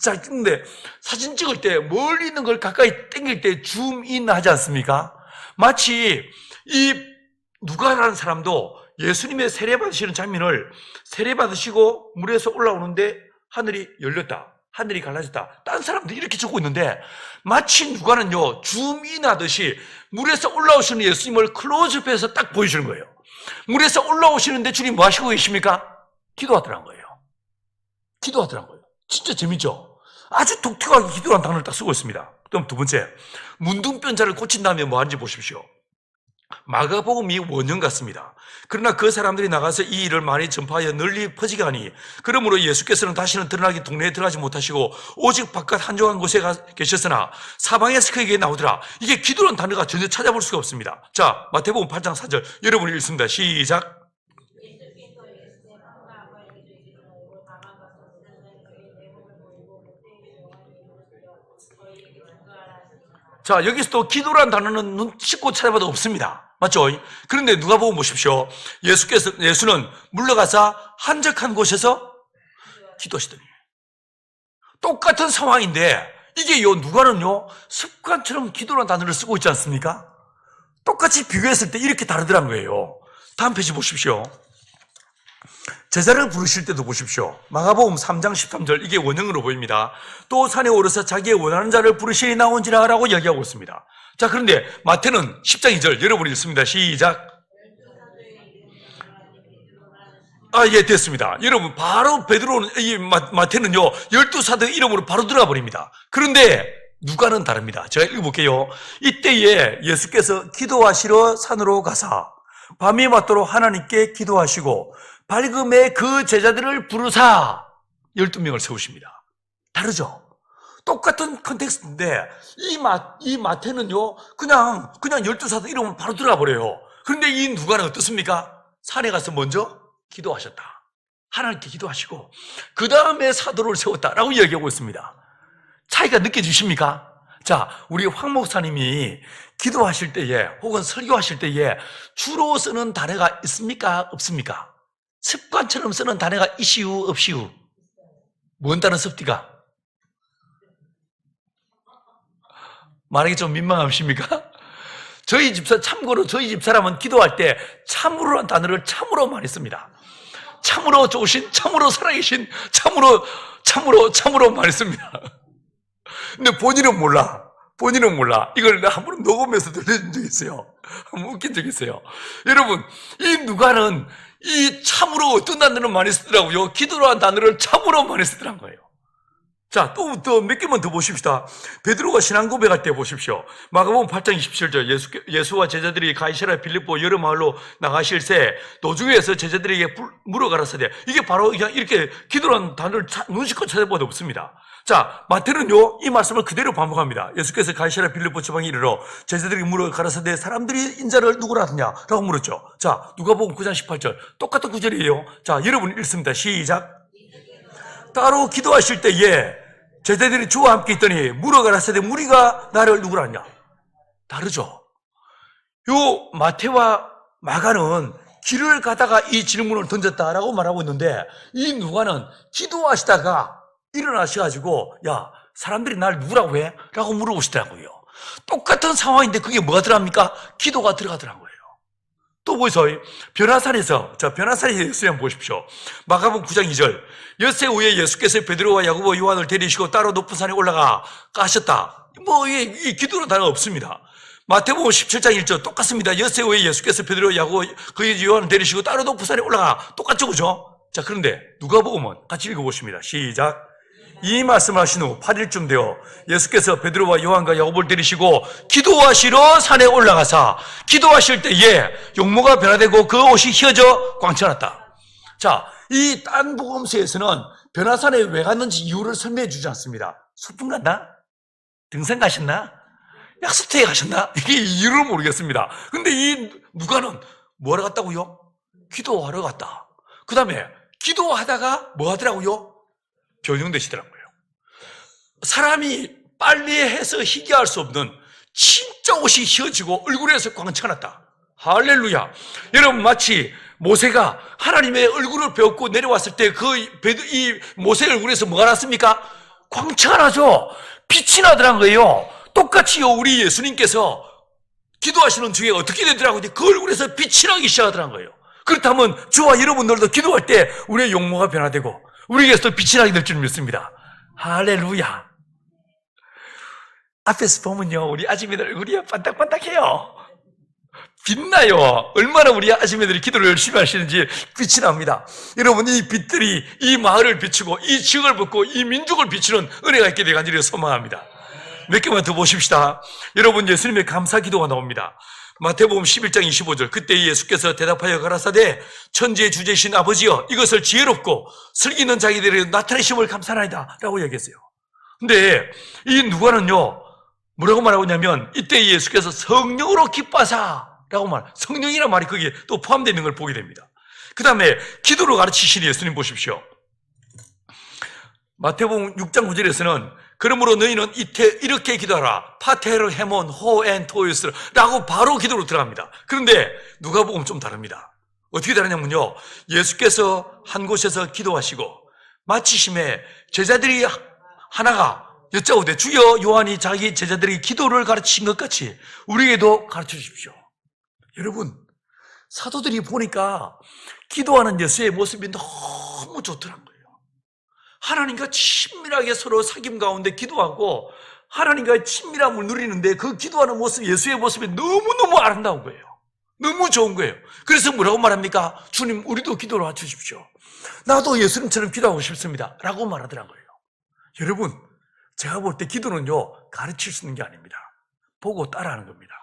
Speaker 1: 잘 찍는데 사진 찍을 때 멀리 있는 걸 가까이 당길 때 줌인 하지 않습니까? 마치 이 누가라는 사람도 예수님의 세례받으시는 장면을 세례받으시고 물에서 올라오는데 하늘이 열렸다. 하늘이 갈라졌다. 딴 사람들이 이렇게 적고 있는데 마치 누가는요 줌인 하듯이 물에서 올라오시는 예수님을 클로즈업해서 딱 보여주는 거예요. 물에서 올라오시는데 주님 뭐 하시고 계십니까? 기도하더란 거예요. 기도하더란 거예요. 진짜 재밌죠? 아주 독특하게 기도라는 단어를 딱 쓰고 있습니다. 그럼 두 번째, 문둥병자를 고친 다음에 뭐 하는지 보십시오. 마가복음이 원형 같습니다. 그러나 그 사람들이 나가서 이 일을 많이 전파하여 널리 퍼지게 하니 그러므로 예수께서는 다시는 드러나기 동네에 들어가지 못하시고 오직 바깥 한적한 곳에 계셨으나 사방에서 크게 나오더라. 이게 기도라는 단어가 전혀 찾아볼 수가 없습니다. 자, 마태복음 8장 4절 여러분이 읽습니다. 시작. 자, 여기서도 기도라는 단어는 눈 씻고 찾아봐도 없습니다. 맞죠? 그런데 누가복음 보십시오. 예수는 물러가서 한적한 곳에서 기도하시더니 똑같은 상황인데 이게 누가는요 습관처럼 기도라는 단어를 쓰고 있지 않습니까? 똑같이 비교했을 때 이렇게 다르더란 거예요. 다음 페이지 보십시오. 제자를 부르실 때도 보십시오. 마가복음 3장 13절 이게 원형으로 보입니다. 또 산에 오르서 자기의 원하는 자를 부르시니 나온지라 라고 이야기하고 있습니다. 자, 그런데 마태는 10장 2절 여러분이 읽습니다. 시작. 예, 됐습니다. 여러분 바로 베드로는 이 마태는요 12사도의 이름으로 바로 들어가 버립니다. 그런데 누가는 다릅니다. 제가 읽어볼게요. 이때에 예수께서 기도하시러 산으로 가사 밤이 맞도록 하나님께 기도하시고 밝음에 그 제자들을 부르사 12명을 세우십니다. 다르죠? 똑같은 컨텍스트인데 이 마태는요 그냥 12사도 이름은 바로 들어가 버려요. 그런데 이 누가는 어떻습니까? 산에 가서 먼저 기도하셨다. 하나님께 기도하시고 그 다음에 사도를 세웠다라고 이야기하고 있습니다. 차이가 느껴지십니까? 자, 우리 황 목사님이 기도하실 때에 혹은 설교하실 때에 주로 쓰는 단어가 있습니까? 없습니까? 습관처럼 쓰는 단어가 이시우 없시우 뭔 단어 섭디가? 말하기 좀 민망하십니까? 참고로 저희 집사람은 기도할 때 참으로라는 단어를 참으로 많이 씁니다. 참으로 좋으신, 참으로 살아계신, 참으로 많이 씁니다. 근데 본인은 몰라. 이걸 내가 한 번 녹음해서 들려준 적이 있어요. 한번 웃긴 적이 있어요. 여러분, 이 누가는 이 참으로 어떤 단어를 많이 쓰더라고요. 기도라는 단어를 참으로 많이 쓰더란 거예요. 자, 또 몇 개만 더 보십시다. 베드로가 신앙 고백할 때 보십시오. 마가복음 8장 27절 예수와 제자들이 가이사랴 빌립보 여러 마을로 나가실새 도중에서 제자들에게 물어 가라사대 이게 바로 그냥 이렇게 기도라는 단어를 눈치껏 찾아봐도 없습니다. 자, 마태는요 이 말씀을 그대로 반복합니다. 예수께서 가이사랴 빌립보 지방에 이르러 제자들에게 물어 가라사대 사람들이 인자를 누구라 하느냐 라고 물었죠. 자, 누가복음 9장 18절 똑같은 구절이에요. 자, 여러분 읽습니다. 시작. 따로 기도하실 때에 제자들이 주와 함께 있더니 물어 가라사대 무리가 나를 누구라 하냐. 다르죠. 요 마태와 마가는 길을 가다가 이 질문을 던졌다라고 말하고 있는데 이 누가는 기도하시다가 일어나셔가지고 야 사람들이 날 누구라고 해? 라고 물어보시더라고요. 똑같은 상황인데 그게 뭐가 들어갑니까? 기도가 들어가더라고요. 또 보이소. 변화산에서 예수 한번 보십시오. 마가복음 9장 2절 엿새 후에 예수께서 베드로와 야고보 요한을 데리시고 따로 높은 산에 올라가 가셨다. 이 기도는 단어가 없습니다. 마태복음 17장 1절 똑같습니다. 엿새 후에 예수께서 베드로와 야고보 그 요한을 데리시고 따로 높은 산에 올라가 똑같죠, 그죠? 자, 그런데 누가복음은 같이 읽어보십니다. 시작. 이 말씀을 하신 후 8일쯤 되어 예수께서 베드로와 요한과 야고보를 데리시고 기도하시러 산에 올라가사 기도하실 때에 용모가 변화되고 그 옷이 휘어져 광채났다. 자, 이 딴 복음서에서는 변화산에 왜 갔는지 이유를 설명해 주지 않습니다. 소풍 갔나? 등산 가셨나? 약수터에 가셨나? 이게 이유를 모르겠습니다. 근데 이 누가는 뭐하러 갔다고요? 기도하러 갔다. 그 다음에 기도하다가 뭐 하더라고요? 변형되시더라고요. 사람이 빨리 해서 희귀할 수 없는 진짜 옷이 휘어지고 얼굴에서 광채가 났다. 할렐루야. 여러분 마치 모세가 하나님의 얼굴을 배웠고 내려왔을 때 이 모세의 얼굴에서 뭐가 났습니까? 광채가 나죠. 빛이 나더란 거예요. 똑같이요 우리 예수님께서 기도하시는 중에 어떻게 되더라고요? 그 얼굴에서 빛이 나기 시작하더란 거예요. 그렇다면 저와 여러분들도 기도할 때 우리의 용모가 변화되고 우리에게서 빛이 나게 될 줄 믿습니다. 할렐루야. 앞에서 보면요 우리 아줌이들 얼굴이 반딱반딱해요. 빛나요. 얼마나 우리 아줌이들이 기도를 열심히 하시는지 빛이 납니다. 여러분 이 빛들이 이 마을을 비추고 이 지역을 벗고 이 민족을 비추는 은혜가 있게 되간지를 소망합니다. 몇 개만 더 보십시다. 여러분 예수님의 감사 기도가 나옵니다. 마태복음 11장 25절, 그때 예수께서 대답하여 가라사대 천지의 주제신 아버지여 이것을 지혜롭고 슬기는 자기들에게 나타내심을 감사하나이다 라고 얘기했어요. 근데 이 누가는요 뭐라고 말하고 있냐면 이때 예수께서 성령으로 기뻐하사 라고 성령이라는 말이 거기에 또 포함되어 있는 걸 보게 됩니다. 그 다음에 기도를 가르치신 예수님 보십시오. 마태복음 6장 9절에서는 그러므로 너희는 이렇게 기도하라. 파테르 헤몬 호엔 토이스 라고 바로 기도로 들어갑니다. 그런데 누가복음 좀 다릅니다. 어떻게 다르냐면요, 예수께서 한 곳에서 기도하시고 마치심에 제자들이 하나가 여짜오되 주여 요한이 자기 제자들이 기도를 가르치신 것 같이 우리에게도 가르쳐 주십시오. 여러분, 사도들이 보니까 기도하는 예수의 모습이 너무 좋더란 거예요. 하나님과 친밀하게 서로 사귐 가운데 기도하고 하나님과의 친밀함을 누리는데 그 기도하는 모습, 예수의 모습이 너무너무 아름다운 거예요. 너무 좋은 거예요. 그래서 뭐라고 말합니까? 주님, 우리도 기도를 와주십시오. 나도 예수님처럼 기도하고 싶습니다 라고 말하더란 거예요. 여러분, 제가 볼 때 기도는요 가르칠 수 있는 게 아닙니다. 보고 따라하는 겁니다.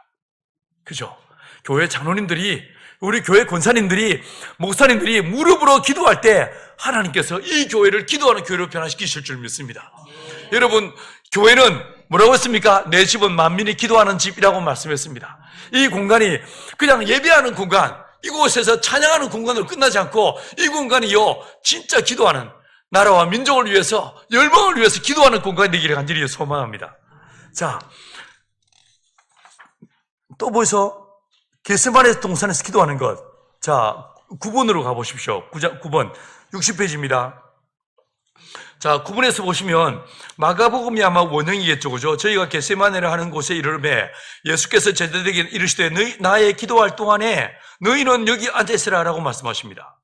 Speaker 1: 그죠? 교회 장로님들이, 우리 교회 권사님들이, 목사님들이 무릎으로 기도할 때 하나님께서 이 교회를 기도하는 교회로 변화시키실 줄 믿습니다. 여러분, 교회는 뭐라고 했습니까? 내 집은 만민이 기도하는 집이라고 말씀했습니다. 이 공간이 그냥 예배하는 공간, 이곳에서 찬양하는 공간으로 끝나지 않고 이 공간이요 진짜 기도하는, 나라와 민족을 위해서, 열방을 위해서 기도하는 공간이 되기를 간절히 소망합니다. 자, 또 보이소? 겟세마네 동산에서 기도하는 것. 자, 9번으로 가보십시오. 9번, 60페이지입니다. 자, 9번에서 보시면 마가복음이 아마 원형이겠죠, 그죠? 저희가 겟세마네를 하는 곳에 이르르매 예수께서 제자들에게 이르시되 나의 기도할 동안에 너희는 여기 앉아있으라 라고 말씀하십니다.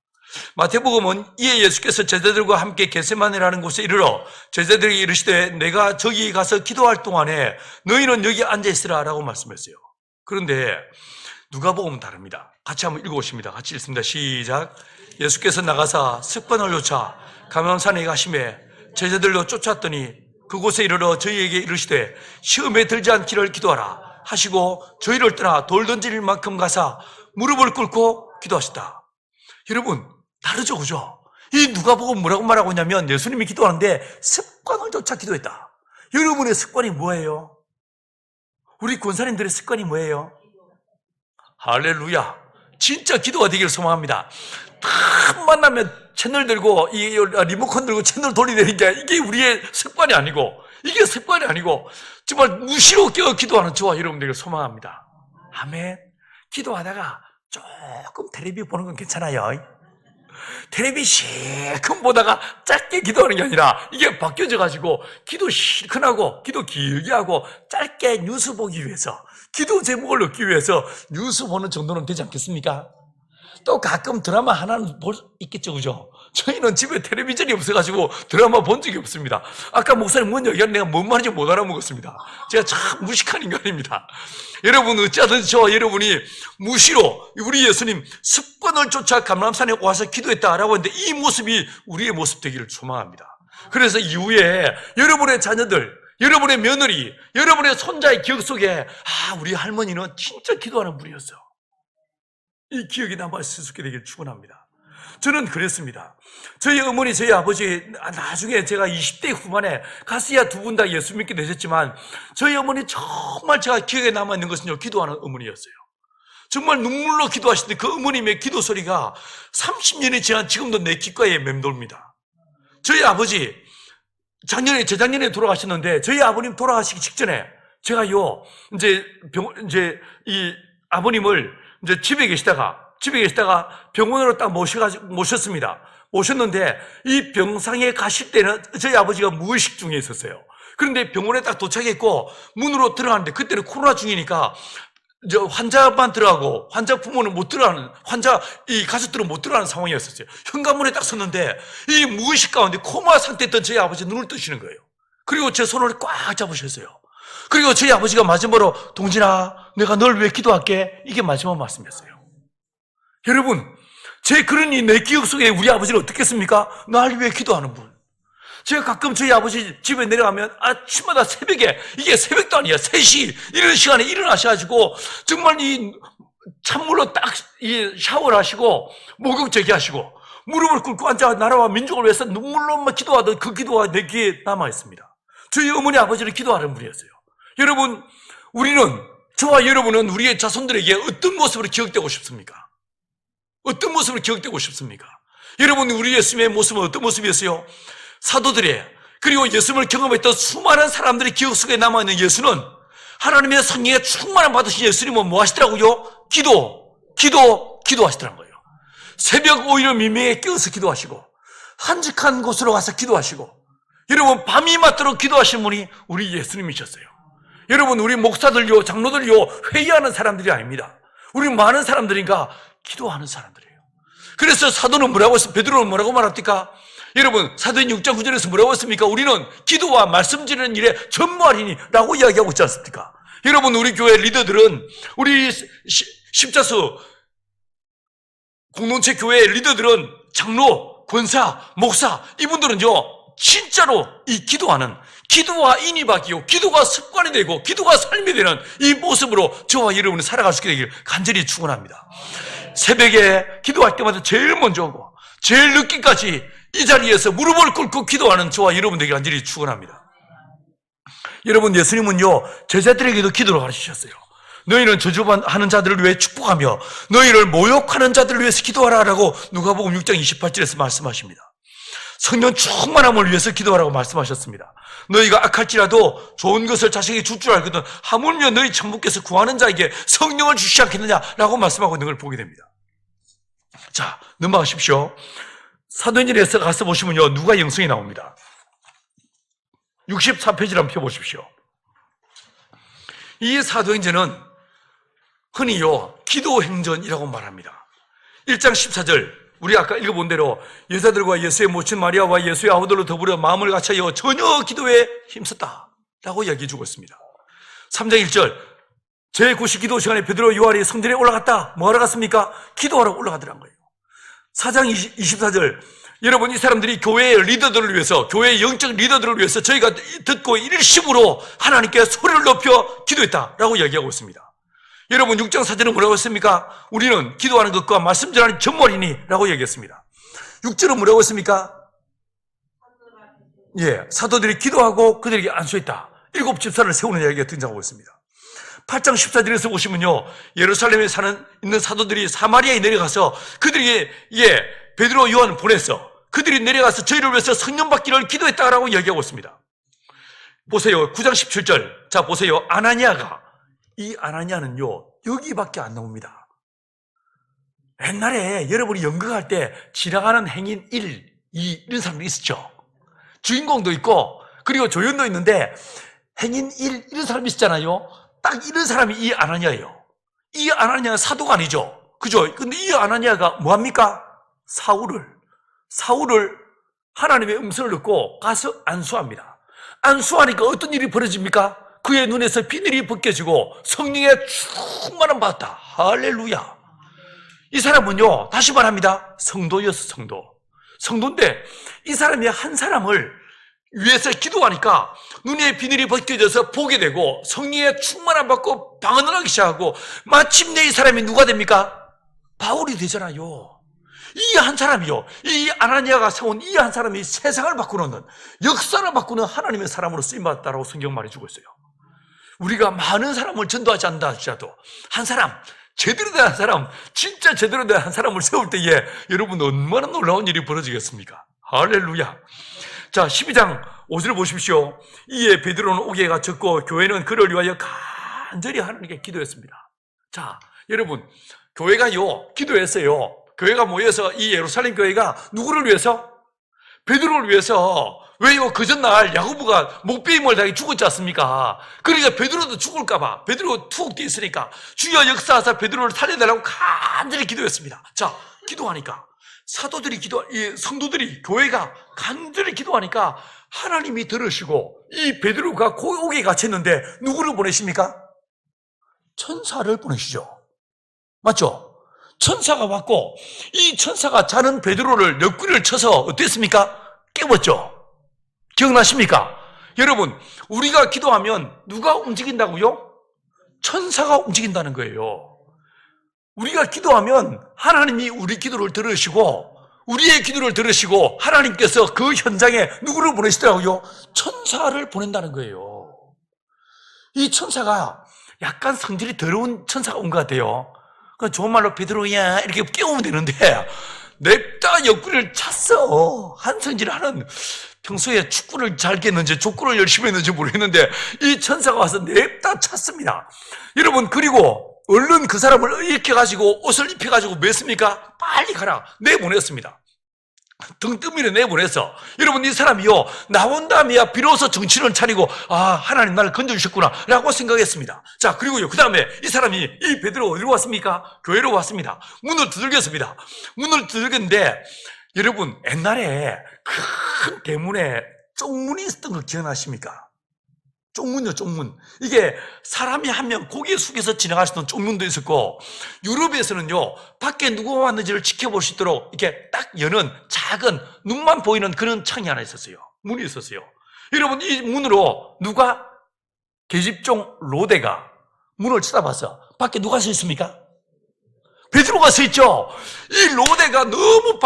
Speaker 1: 마태복음은 이에 예수께서 제자들과 함께 겟세마네라는 곳에 이르러 제자들에게 이르시되 내가 저기 가서 기도할 동안에 너희는 여기 앉아있으라 라고 말씀했어요. 그런데 누가복음은 다릅니다. 같이 한번 읽어보십니다. 같이 읽습니다. 시작. 예수께서 나가사 습관을 쫓아 감람산에 가시매 제자들로 쫓았더니 그곳에 이르러 저희에게 이르시되 시험에 들지 않기를 기도하라 하시고 저희를 떠나 돌 던질 만큼 가사 무릎을 꿇고 기도하셨다. 여러분, 다르죠, 그죠? 이 누가복음 뭐라고 말하고 있냐면 예수님이 기도하는데 습관을 쫓아 기도했다. 여러분의 습관이 뭐예요? 우리 권사님들의 습관이 뭐예요? 할렐루야. 진짜 기도가 되기를 소망합니다. 딱 만나면 채널 들고 이 리모컨 들고 채널 돌리는 게 이게 우리의 습관이 아니고, 이게 습관이 아니고 정말 무시로 깨어 기도하는 저와 여러분들을 소망합니다. 아멘. 기도하다가 조금 텔레비 보는 건 괜찮아요. 텔레비 실컷 보다가 짧게 기도하는 게 아니라 이게 바뀌어져가지고 기도 실컷 하고 기도 길게 하고 짧게 뉴스 보기 위해서, 기도 제목을 넣기 위해서 뉴스 보는 정도는 되지 않겠습니까? 또 가끔 드라마 하나는 볼 수 있겠죠, 그죠? 저희는 집에 텔레비전이 없어가지고 드라마 본 적이 없습니다. 아까 목사님 뭔 얘기하는 내가 뭔 말인지 못 알아먹었습니다. 제가 참 무식한 인간입니다. 여러분, 어찌하든지 저와 여러분이 무시로 우리 예수님 습관을 쫓아 감람산에 와서 기도했다라고 했는데 이 모습이 우리의 모습 되기를 소망합니다. 그래서 이후에 여러분의 자녀들, 여러분의 며느리, 여러분의 손자의 기억 속에 우리 할머니는 진짜 기도하는 분이었어, 이 기억이 남아있을 수 있게 되길 축원합니다. 저는 그랬습니다. 저희 어머니, 저희 아버지, 나중에 제가 20대 후반에 가스야 두 분 다 예수 믿게 되셨지만 저희 어머니 정말 제가 기억에 남아있는 것은요, 기도하는 어머니였어요. 정말 눈물로 기도하시는데 그 어머님의 기도 소리가 30년이 지난 지금도 내 귓가에 맴돌입니다. 저희 아버지 재작년에 돌아가셨는데 저희 아버님 돌아가시기 직전에 제가요 이제 이 아버님을 이제 집에 계시다가 병원으로 딱 모셨습니다. 모셨는데 이 병상에 가실 때는 저희 아버지가 무의식 중에 있었어요. 그런데 병원에 딱 도착했고 문으로 들어가는데 그때는 코로나 중이니까 환자만 들어가고 환자 부모는 못 들어가는, 이 가족들은 못 들어가는 상황이었어요. 현관문에 딱 섰는데 이 무의식 가운데 코마 상태였던 저희 아버지 눈을 뜨시는 거예요. 그리고 제 손을 꽉 잡으셨어요. 그리고 저희 아버지가 마지막으로 동진아, 내가 널 위해 기도할게, 이게 마지막 말씀이었어요. 여러분, 제 그러니 내 기억 속에 우리 아버지는 어떻겠습니까? 날 위해 기도하는 분, 제가 가끔 저희 아버지 집에 내려가면 아침마다 새벽에, 이게 새벽도 아니야, 3시 이런 시간에 일어나셔가지고 정말 이 찬물로 딱 이 샤워를 하시고 목욕제기 하시고 무릎을 꿇고 앉아 나라와 민족을 위해서 눈물로 기도하던 그 기도가 내 귀에 남아있습니다. 저희 어머니 아버지를 기도하는 분이었어요. 여러분, 저와 여러분은 우리의 자손들에게 어떤 모습으로 기억되고 싶습니까? 어떤 모습으로 기억되고 싶습니까? 여러분, 우리 예수님의 모습은 어떤 모습이었어요? 사도들의, 그리고 예수님을 경험했던 수많은 사람들의 기억 속에 남아있는 예수는 하나님의 성령에 충만함 받으신 예수님은 뭐 하시더라고요? 기도하시더란 거예요. 새벽 오히려 미명에 깨어서 기도하시고, 한적한 곳으로 가서 기도하시고, 여러분, 밤이 맞도록 기도하신 분이 우리 예수님이셨어요. 여러분, 우리 목사들요, 장로들요, 회의하는 사람들이 아닙니다. 우리 많은 사람들인가 기도하는 사람들이에요. 그래서 사도는 뭐라고 했습니까? 베드로는 뭐라고 말합니까? 여러분, 사도행 6장 9절에서 뭐라고 했습니까? 우리는 기도와 말씀 지르는 일에 전무하리니 라고 이야기하고 있지 않습니까? 여러분, 우리 교회 리더들은, 우리 십자수 공동체 교회 리더들은 장로, 권사, 목사, 이분들은요, 진짜로 이 기도와 인입하기요, 기도가 습관이 되고 기도가 삶이 되는 이 모습으로 저와 여러분이 살아갈 수 있게 되기를 간절히 축원합니다. 새벽에 기도할 때마다 제일 먼저 오고 제일 늦게까지 이 자리에서 무릎을 꿇고 기도하는 저와 여러분 되기를 간절히 축원합니다. 여러분, 예수님은요, 제자들에게도 기도를 가르치셨어요. 너희는 저주하는 자들을 위해 축복하며 너희를 모욕하는 자들을 위해서 기도하라라고 누가복음 6장 28절에서 말씀하십니다. 성령 충만함을 위해서 기도하라고 말씀하셨습니다. 너희가 악할지라도 좋은 것을 자식에게 줄 줄 알거든 하물며 너희 천부께서 구하는 자에게 성령을 주시지 않겠느냐라고 말씀하고 있는 걸 보게 됩니다. 자, 넘어가십시오. 사도행전에서 가서 보시면요, 누가 영성이 나옵니다. 64페이지를 한번 펴보십시오. 이 사도행전은 흔히요, 기도행전이라고 말합니다. 1장 14절, 우리 아까 읽어본 대로 여자들과 예수의 모친 마리아와 예수의 아우들로 더불어 마음을 같이하여 전혀 기도에 힘썼다 라고 이야기해 주고 있습니다. 3장 1절, 제9시 기도 시간에 베드로 요한이 성전에 올라갔다. 뭐하러 갔습니까? 기도하러 올라가더란 거예요. 4장 24절, 여러분, 이 사람들이 교회의 리더들을 위해서, 교회의 영적 리더들을 위해서 저희가 듣고 일심으로 하나님께 소리를 높여 기도했다라고 이야기하고 있습니다. 여러분, 6장 4절은 뭐라고 했습니까? 우리는 기도하는 것과 말씀 전하는 전무하리니 라고 얘기했습니다. 6절은 뭐라고 했습니까? 사도들이 기도하고 그들에게 안수했다. 7 집사를 세우는 이야기가 등장하고 있습니다. 8장 14절에서 보시면요, 예루살렘에 있는 사도들이 사마리아에 내려가서 그들에게 베드로 요한을 보냈어. 그들이 내려가서 저희를 위해서 성령 받기를 기도했다라고 이야기하고 있습니다. 보세요, 9장 17절. 자, 보세요. 이 아나니아는요, 여기밖에 안 나옵니다. 옛날에 여러분이 연극할 때 지나가는 행인 1, 2 이런 사람들이 있었죠. 주인공도 있고 그리고 조연도 있는데 행인 1 이런 사람이 있었잖아요. 딱 이런 사람이 이 아나니아예요. 이 아나니아는 사도가 아니죠. 그죠? 근데 이 아나니아가 뭐합니까? 사울을 하나님의 음성을 듣고 가서 안수합니다. 안수하니까 어떤 일이 벌어집니까? 그의 눈에서 비늘이 벗겨지고 성령의 충만함 받았다. 할렐루야. 이 사람은요, 다시 말합니다, 성도였어. 성도인데 이 사람이 한 사람을 위해서 기도하니까 눈에 비늘이 벗겨져서 보게 되고 성령의 충만함 받고 방언을 하기 시작하고 마침내 이 사람이 누가 됩니까? 바울이 되잖아요. 이 한 사람이요, 이 아나니아가 세운 이 한 사람이 세상을 바꾸는, 역사를 바꾸는 하나님의 사람으로 쓰임받았다라고 성경 말해주고 있어요. 우리가 많은 사람을 전도하지 않는다 할지라도 한 사람, 제대로 된 한 사람, 진짜 제대로 된 한 사람을 세울 때에 여러분 얼마나 놀라운 일이 벌어지겠습니까? 할렐루야. 자, 12장 5절을 보십시오. 이에 베드로는 옥에 갇혔고 교회는 그를 위하여 간절히 하나님께 기도했습니다. 자, 여러분, 교회가요, 기도했어요. 교회가 모여서 이 예루살렘 교회가 누구를 위해서? 베드로를 위해서. 왜요? 그 전날 야고보가 목베임을 당해 죽었지 않습니까? 그러니까 베드로도 죽을까봐, 베드로가 툭 뛰어 있으니까 주여 역사하사 베드로를 살려달라고 간절히 기도했습니다. 자, 기도하니까 사도들이 성도들이, 교회가 간절히 기도하니까 하나님이 들으시고 이 베드로가 옥에 갇혔는데 누구를 보내십니까? 천사를 보내시죠. 맞죠? 천사가 왔고 이 천사가 자는 베드로를 옆구리를 쳐서 어땠습니까? 깨웠죠. 기억나십니까? 여러분, 우리가 기도하면 누가 움직인다고요? 천사가 움직인다는 거예요. 우리가 기도하면 하나님이 우리 기도를 들으시고 우리의 기도를 들으시고 하나님께서 그 현장에 누구를 보내시더라고요? 천사를 보낸다는 거예요. 이 천사가 약간 성질이 더러운 천사가 온 것 같아요. 그 좋은 말로 베드로야 이렇게 깨우면 되는데 냅다 옆구리를 찼어. 한성질 하는, 평소에 축구를 잘 깼는지 족구를 열심히 했는지 모르겠는데 이 천사가 와서 냅다 찼습니다. 여러분, 그리고 얼른 그 사람을 일으켜가지고 옷을 입혀가지고 뭐 했습니까? 빨리 가라 내보냈습니다. 등 뜨밀어 내보내서, 여러분, 이 사람이요 나온 다음에야 비로소 정신을 차리고 하나님 나를 건져주셨구나 라고 생각했습니다. 자, 그리고요 그 다음에 이 사람이, 이 베드로 어디로 왔습니까? 교회로 왔습니다. 문을 두들겼습니다. 문을 두들겼는데, 여러분, 옛날에 큰 대문에 쪽문이 있었던 거 기억나십니까? 쪽문이요, 쪽문. 이게 사람이 한 명 고개 숙여서 지나갈 수 있는 쪽문도 있었고, 유럽에서는요 밖에 누가 왔는지를 지켜볼 수 있도록 이렇게 딱 여는 작은 눈만 보이는 그런 창이 하나 있었어요. 문이 있었어요. 여러분, 이 문으로 누가, 계집종 로데가 문을 쳐다봤어. 밖에 누가 서 있습니까? 베드로가 서 있죠. 이 로데가 너무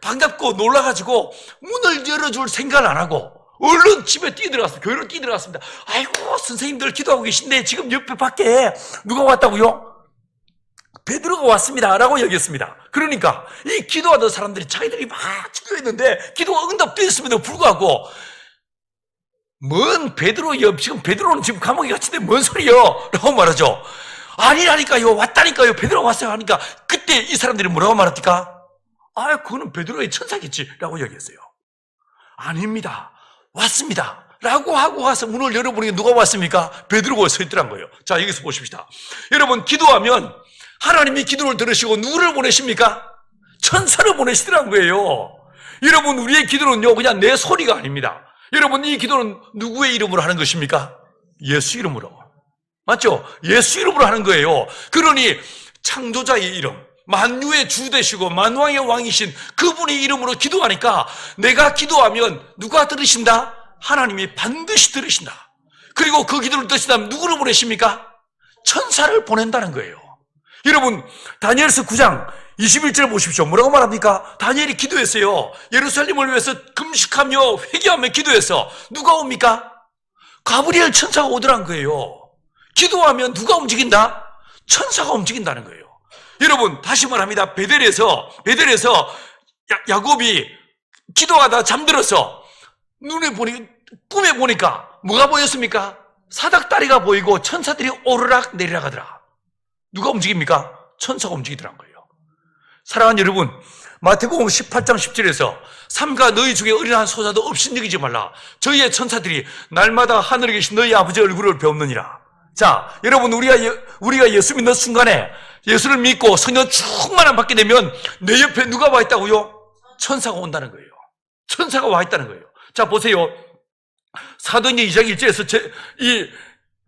Speaker 1: 반갑고 놀라가지고 문을 열어줄 생각을 안 하고 얼른 집에 뛰어들어갔어요. 교회로 뛰어들어갔습니다. 아이고, 선생님들 기도하고 계신데 지금 옆에 밖에 누가 왔다고요? 베드로가 왔습니다 라고 얘기했습니다. 그러니까 이 기도하던 사람들이 자기들이 막 기도했는데 기도가 응답되었음에도 불구하고, 뭔 베드로요, 지금 베드로는 지금 감옥에 갇힌데 뭔 소리요? 라고 말하죠. 아니라니까요, 왔다니까요, 베드로가 왔어요 하니까, 그때 이 사람들이 뭐라고 말합니까? 그거는 베드로의 천사겠지 라고 얘기했어요. 아닙니다, 왔습니다 라고 하고 와서 문을 열어보니 누가 왔습니까? 베드로가 서 있더란 거예요. 자, 여기서 보십시다. 여러분, 기도하면 하나님이 기도를 들으시고 누구를 보내십니까? 천사를 보내시더란 거예요. 여러분, 우리의 기도는요 그냥 내 소리가 아닙니다. 여러분, 이 기도는 누구의 이름으로 하는 것입니까? 예수 이름으로. 맞죠? 예수 이름으로 하는 거예요. 그러니 창조자의 이름, 만유의 주 되시고 만왕의 왕이신 그분의 이름으로 기도하니까, 내가 기도하면 누가 들으신다? 하나님이 반드시 들으신다. 그리고 그 기도를 듣신다면 누구를 보내십니까? 천사를 보낸다는 거예요. 여러분, 다니엘서 9장 21절 보십시오. 뭐라고 말합니까? 다니엘이 기도했어요. 예루살렘을 위해서 금식하며 회개하며 기도해서 누가 옵니까? 가브리엘 천사가 오더란 거예요. 기도하면 누가 움직인다? 천사가 움직인다는 거예요. 여러분, 다시 말합니다. 베델에서 야곱이 기도하다 잠들어서 꿈에 보니까 뭐가 보였습니까? 사닥다리가 보이고 천사들이 오르락 내리락 하더라. 누가 움직입니까? 천사가 움직이더란 거예요. 사랑하는 여러분, 마태복음 18장 10절에서 삼가 너희 중에 어린 한 소자도 업신여기지 말라. 저희의 천사들이 날마다 하늘에 계신 너희 아버지의 얼굴을 배웁느니라. 자, 여러분, 우리가 예수 믿는 순간에 예수를 믿고 성령 충만함 받게 되면 내 옆에 누가 와 있다고요? 천사가 온다는 거예요. 천사가 와 있다는 거예요. 자, 보세요. 사도행전 2장 1절에서 이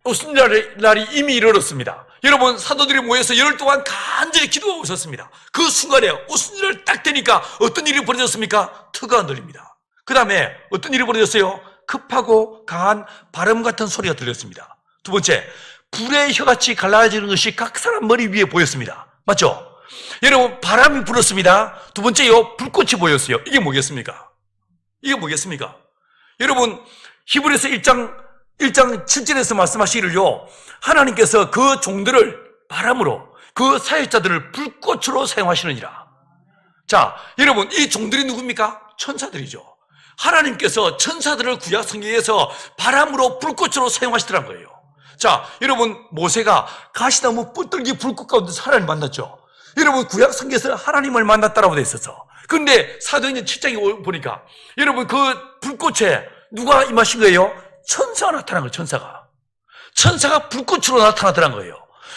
Speaker 1: 오순절날이 이미 이르렀습니다. 여러분, 사도들이 모여서 열흘 동안 간절히 기도하고 있었습니다. 그 순간에 오순절 딱 되니까 어떤 일이 벌어졌습니까? 터가 흔들립니다. 그 다음에 어떤 일이 벌어졌어요? 급하고 강한 바람 같은 소리가 들렸습니다. 두 번째, 불의 혀같이 갈라지는 것이 각 사람 머리 위에 보였습니다. 맞죠? 여러분, 바람이 불었습니다. 두 번째요, 불꽃이 보였어요. 이게 뭐겠습니까? 여러분, 히브리서 1장 7절에서 말씀하시기를요, 하나님께서 그 종들을 바람으로, 그 사역자들을 불꽃으로 사용하시느니라. 자, 여러분, 이 종들이 누굽니까? 천사들이죠. 하나님께서 천사들을 구약 성경에서 바람으로 불꽃으로 사용하시더란 거예요. 자, 여러분, 모세가 가시나무 뿔들기 불꽃 가운데 하나님을 만났죠. 여러분, 구약 성경에서 하나님을 만났다라고 되어 있어서. 그런데 사도행전 7장에 보니까 여러분, 그 불꽃에 누가 임하신 거예요? 천사가 나타난 거예요. 천사가 불꽃으로 나타나더란 거예요.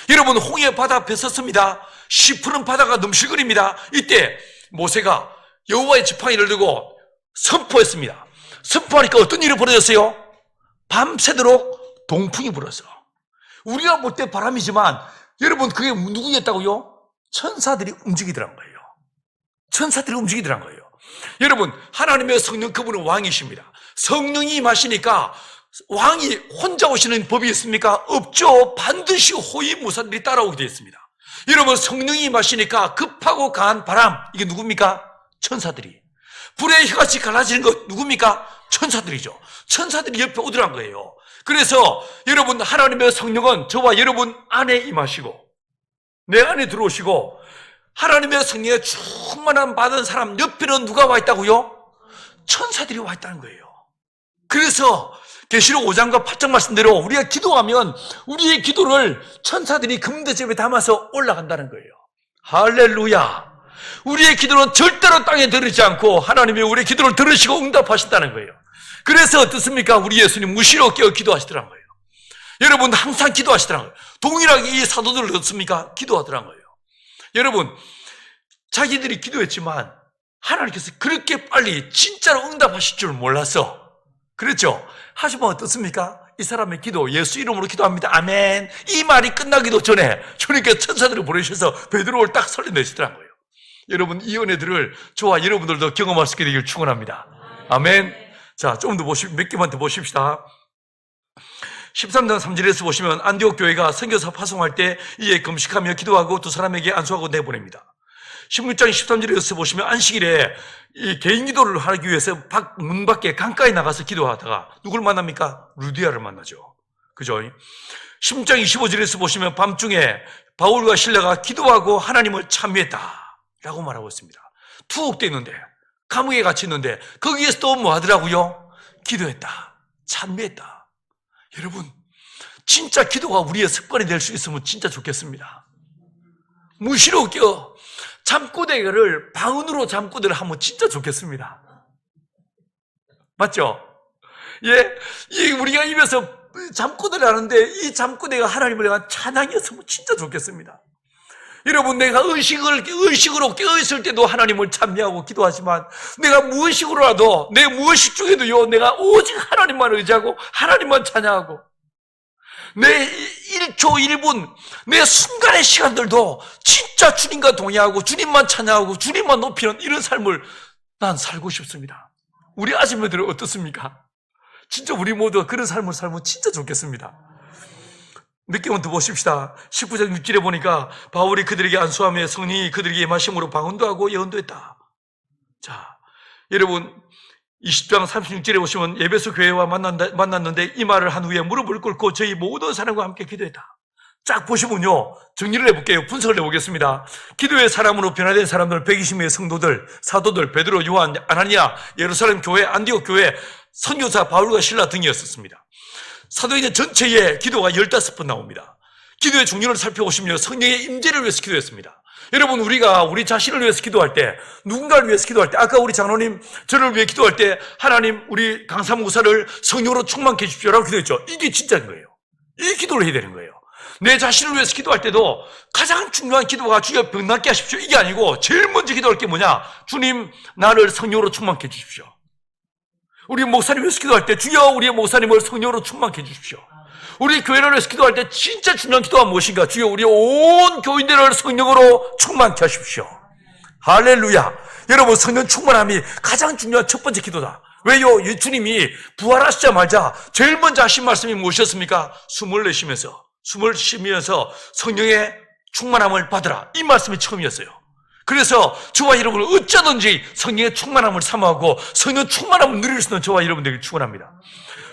Speaker 1: 여러분, 홍해 바다 앞에 섰습니다. 시푸른 바다가 넘실거립니다. 이때 모세가 여호와의 지팡이를 들고 선포했습니다. 선포하니까 어떤 일이 벌어졌어요? 밤새도록 동풍이 불었어. 우리가 볼 때 바람이지만 여러분, 그게 누구였다고요? 천사들이 움직이더란 거예요. 여러분, 하나님의 성령, 그분은 왕이십니다. 성령이 임하시니까 왕이 혼자 오시는 법이 있습니까? 없죠. 반드시 호위무사들이 따라오게 되어 있습니다. 여러분, 성령이 임하시니까 급하고 강한 바람, 이게 누굽니까? 천사들이. 불의 혀같이 갈라지는 것 누굽니까? 천사들이죠. 천사들이 옆에 오더란 거예요. 그래서 여러분, 하나님의 성령은 저와 여러분 안에 임하시고 내 안에 들어오시고, 하나님의 성령에 충만함 받은 사람 옆에는 누가 와 있다고요? 천사들이 와 있다는 거예요. 그래서 계시록 5장과 8장 말씀대로 우리가 기도하면 우리의 기도를 천사들이 금대접에 담아서 올라간다는 거예요. 할렐루야. 우리의 기도는 절대로 땅에 들어지지 않고 하나님이 우리의 기도를 들으시고 응답하신다는 거예요. 그래서 어떻습니까? 우리 예수님 무시로 깨어 기도하시더란 거예요. 여러분, 항상 기도하시더란 거예요. 동일하게 이 사도들 어떻습니까? 기도하더란 거예요. 여러분, 자기들이 기도했지만 하나님께서 그렇게 빨리 진짜로 응답하실 줄 몰랐어. 그렇죠? 하지만 어떻습니까? 이 사람의 기도, 예수 이름으로 기도합니다. 아멘. 이 말이 끝나기도 전에 주님께서 천사들을 보내셔서 베드로를 딱 살려내시더란 거예요. 여러분, 이 은혜들을 저와 여러분들도 경험할 수 있게 되길 축원합니다. 아멘. 자, 좀 더 몇 개만 더 보십시다. 13장 3절에서 보시면 안디옥 교회가 선교사 파송할 때 이에 금식하며 기도하고 두 사람에게 안수하고 내보냅니다. 16장 13절에서 보시면 안식일에 이 개인 기도를 하기 위해서 문 밖에 강가에 나가서 기도하다가 누굴 만납니까? 루디아를 만나죠. 그죠? 16장 25절에서 보시면 밤중에 바울과 실라가 기도하고 하나님을 찬미했다 라고 말하고 있습니다. 투옥되어 있는데, 감옥에 갇혀 있는데 거기에서 또 뭐 하더라고요? 기도했다, 찬미했다. 여러분, 진짜 기도가 우리의 습관이 될 수 있으면 진짜 좋겠습니다. 무시로 껴 잠꼬대를 방언으로 잠꼬대를 하면 진짜 좋겠습니다. 맞죠? 예, 우리가 입에서 잠꼬대를 하는데 이 잠꼬대가 하나님을 향한 찬양이었으면 진짜 좋겠습니다. 여러분, 내가 의식으로 깨어있을 때도 하나님을 찬미하고 기도하지만 내가 무의식으로라도 내 무의식 중에도요, 내가 오직 하나님만 의지하고 하나님만 찬양하고 내 1초 1분 내 순간의 시간들도 진짜 주님과 동의하고 주님만 찬양하고 주님만 높이는 이런 삶을 난 살고 싶습니다. 우리 아줌마들은 어떻습니까? 진짜 우리 모두가 그런 삶을 살면 진짜 좋겠습니다. 몇 개만 더 보십시다. 19장 6절에 보니까 바울이 그들에게 안수하며 성령이 그들에게 임하심으로 방언도 하고 예언도 했다. 자, 여러분, 20장 36절에 보시면 에베소 교회와 만났는데 이 말을 한 후에 무릎을 꿇고 저희 모든 사람과 함께 기도했다. 쫙 보시면요, 정리를 해볼게요. 분석을 해보겠습니다. 기도의 사람으로 변화된 사람들 120명의 성도들, 사도들, 베드로, 요한, 아나니아, 예루살렘 교회, 안디옥 교회, 선교사 바울과 실라 등이었습니다. 사도행전 전체에 기도가 15번 나옵니다. 기도의 종류를 살펴보시면 성령의 임재를 위해서 기도했습니다. 여러분, 우리가 우리 자신을 위해서 기도할 때, 누군가를 위해서 기도할 때, 아까 우리 장로님 저를 위해 기도할 때 하나님 우리 강사무사를 성령으로 충만케 해주십시오라고 기도했죠. 이게 진짜인 거예요. 이 기도를 해야 되는 거예요. 내 자신을 위해서 기도할 때도 가장 중요한 기도가 주여 병낫게 하십시오, 이게 아니고 제일 먼저 기도할 게 뭐냐? 주님, 나를 성령으로 충만케 해주십시오. 우리 목사님 위해서 기도할 때 주여 우리의 목사님을 성령으로 충만케 해주십시오. 우리 교회를 위해서 기도할 때 진짜 중요한 기도가 무엇인가? 주여 우리 온 교인들을 성령으로 충만케 하십시오. 할렐루야. 여러분, 성령 충만함이 가장 중요한 첫 번째 기도다. 왜요? 주님이 부활하시자마자 제일 먼저 하신 말씀이 무엇이었습니까? 숨을 쉬면서 성령의 충만함을 받으라, 이 말씀이 처음이었어요. 그래서 저와 여러분은 어쩌든지 성령의 충만함을 사모하고 성령 충만함을 누릴 수 있는 저와 여러분들에게 축원합니다.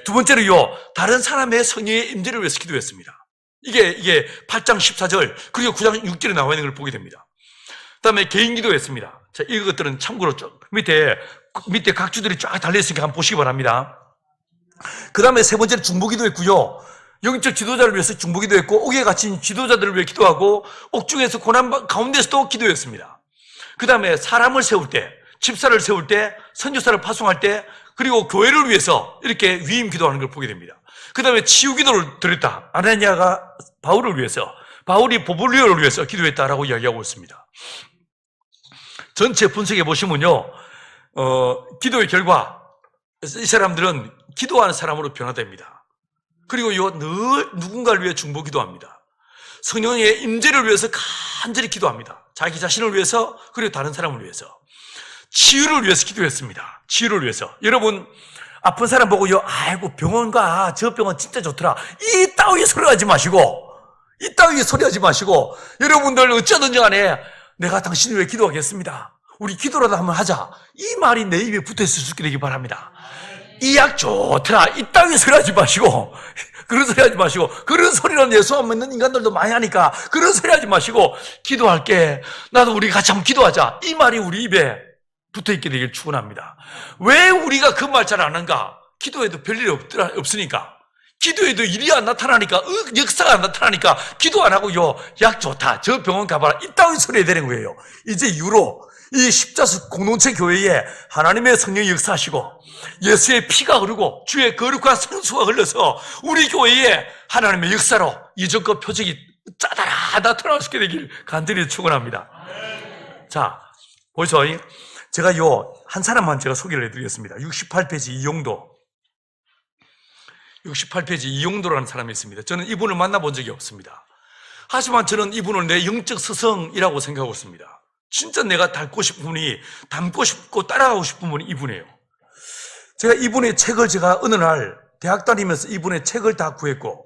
Speaker 1: 두 번째로요, 다른 사람의 성령의 임재를 위해서 기도했습니다. 이게 8장 14절 그리고 9장 6절에 나와 있는 걸 보게 됩니다. 그 다음에 개인 기도했습니다. 자, 이것들은 참고로 밑에 각주들이 쫙 달려있으니까 한번 보시기 바랍니다. 그 다음에 세 번째로 중보기도 했고요, 영적 지도자를 위해서 중보기도 했고, 옥에 갇힌 지도자들을 위해 기도하고, 옥중에서 고난 가운데서도 기도했습니다. 그 다음에 사람을 세울 때, 집사를 세울 때, 선교사를 파송할 때, 그리고 교회를 위해서 이렇게 위임 기도하는 걸 보게 됩니다. 그 다음에 치유 기도를 드렸다. 아나니아가 바울을 위해서, 바울이 보블리오를 위해서 기도했다라고 이야기하고 있습니다. 전체 분석해 보시면요, 기도의 결과, 이 사람들은 기도하는 사람으로 변화됩니다. 그리고 늘 누군가를 위해 중보 기도합니다. 성령의 임재를 위해서 간절히 기도합니다. 자기 자신을 위해서, 그리고 다른 사람을 위해서. 치유를 위해서 기도했습니다. 치유를 위해서. 여러분, 아픈 사람 보고요, 아이고, 병원 가. 저 병원 진짜 좋더라. 이 따위에 소리하지 마시고, 여러분들 어쩌든지 간에 내가 당신을 위해 기도하겠습니다. 우리 기도라도 한번 하자. 이 말이 내 입에 붙어 있을 수 있게 되기 바랍니다. 이 약 좋더라. 이 따위에 소리하지 마시고, 그런 소리 하지 마시고, 그런 소리는 예수 안 믿는 인간들도 많이 하니까 그런 소리 하지 마시고, 기도할게. 나도 우리 같이 한번 기도하자. 이 말이 우리 입에 붙어 있게 되길 축원합니다. 왜 우리가 그 말 잘 안 하는가? 기도에도 별일이 없으니까. 기도에도 일이 안 나타나니까, 역사가 안 나타나니까, 기도 안 하고요, 약 좋다. 저 병원 가봐라. 이 따위 소리 해야 되는 거예요. 이제 이후로 이 십자수 공동체 교회에 하나님의 성령이 역사하시고, 예수의 피가 흐르고, 주의 거룩한 성수가 흘러서, 우리 교회에 하나님의 역사로 이전과 표적이 짜다라 나타날 수 있게 되길 간절히 축원합니다. 자, 보이소? 제가 한 사람만 제가 소개를 해드리겠습니다. 68페이지 이용도. 68페이지 이용도라는 사람이 있습니다. 저는 이분을 만나본 적이 없습니다. 하지만 저는 이분을 내 영적 스승이라고 생각하고 있습니다. 진짜 내가 닮고 싶고 따라가고 싶은 분이 이분이에요. 제가 이분의 책을 제가 어느 날 대학 다니면서 이분의 책을 다 구했고,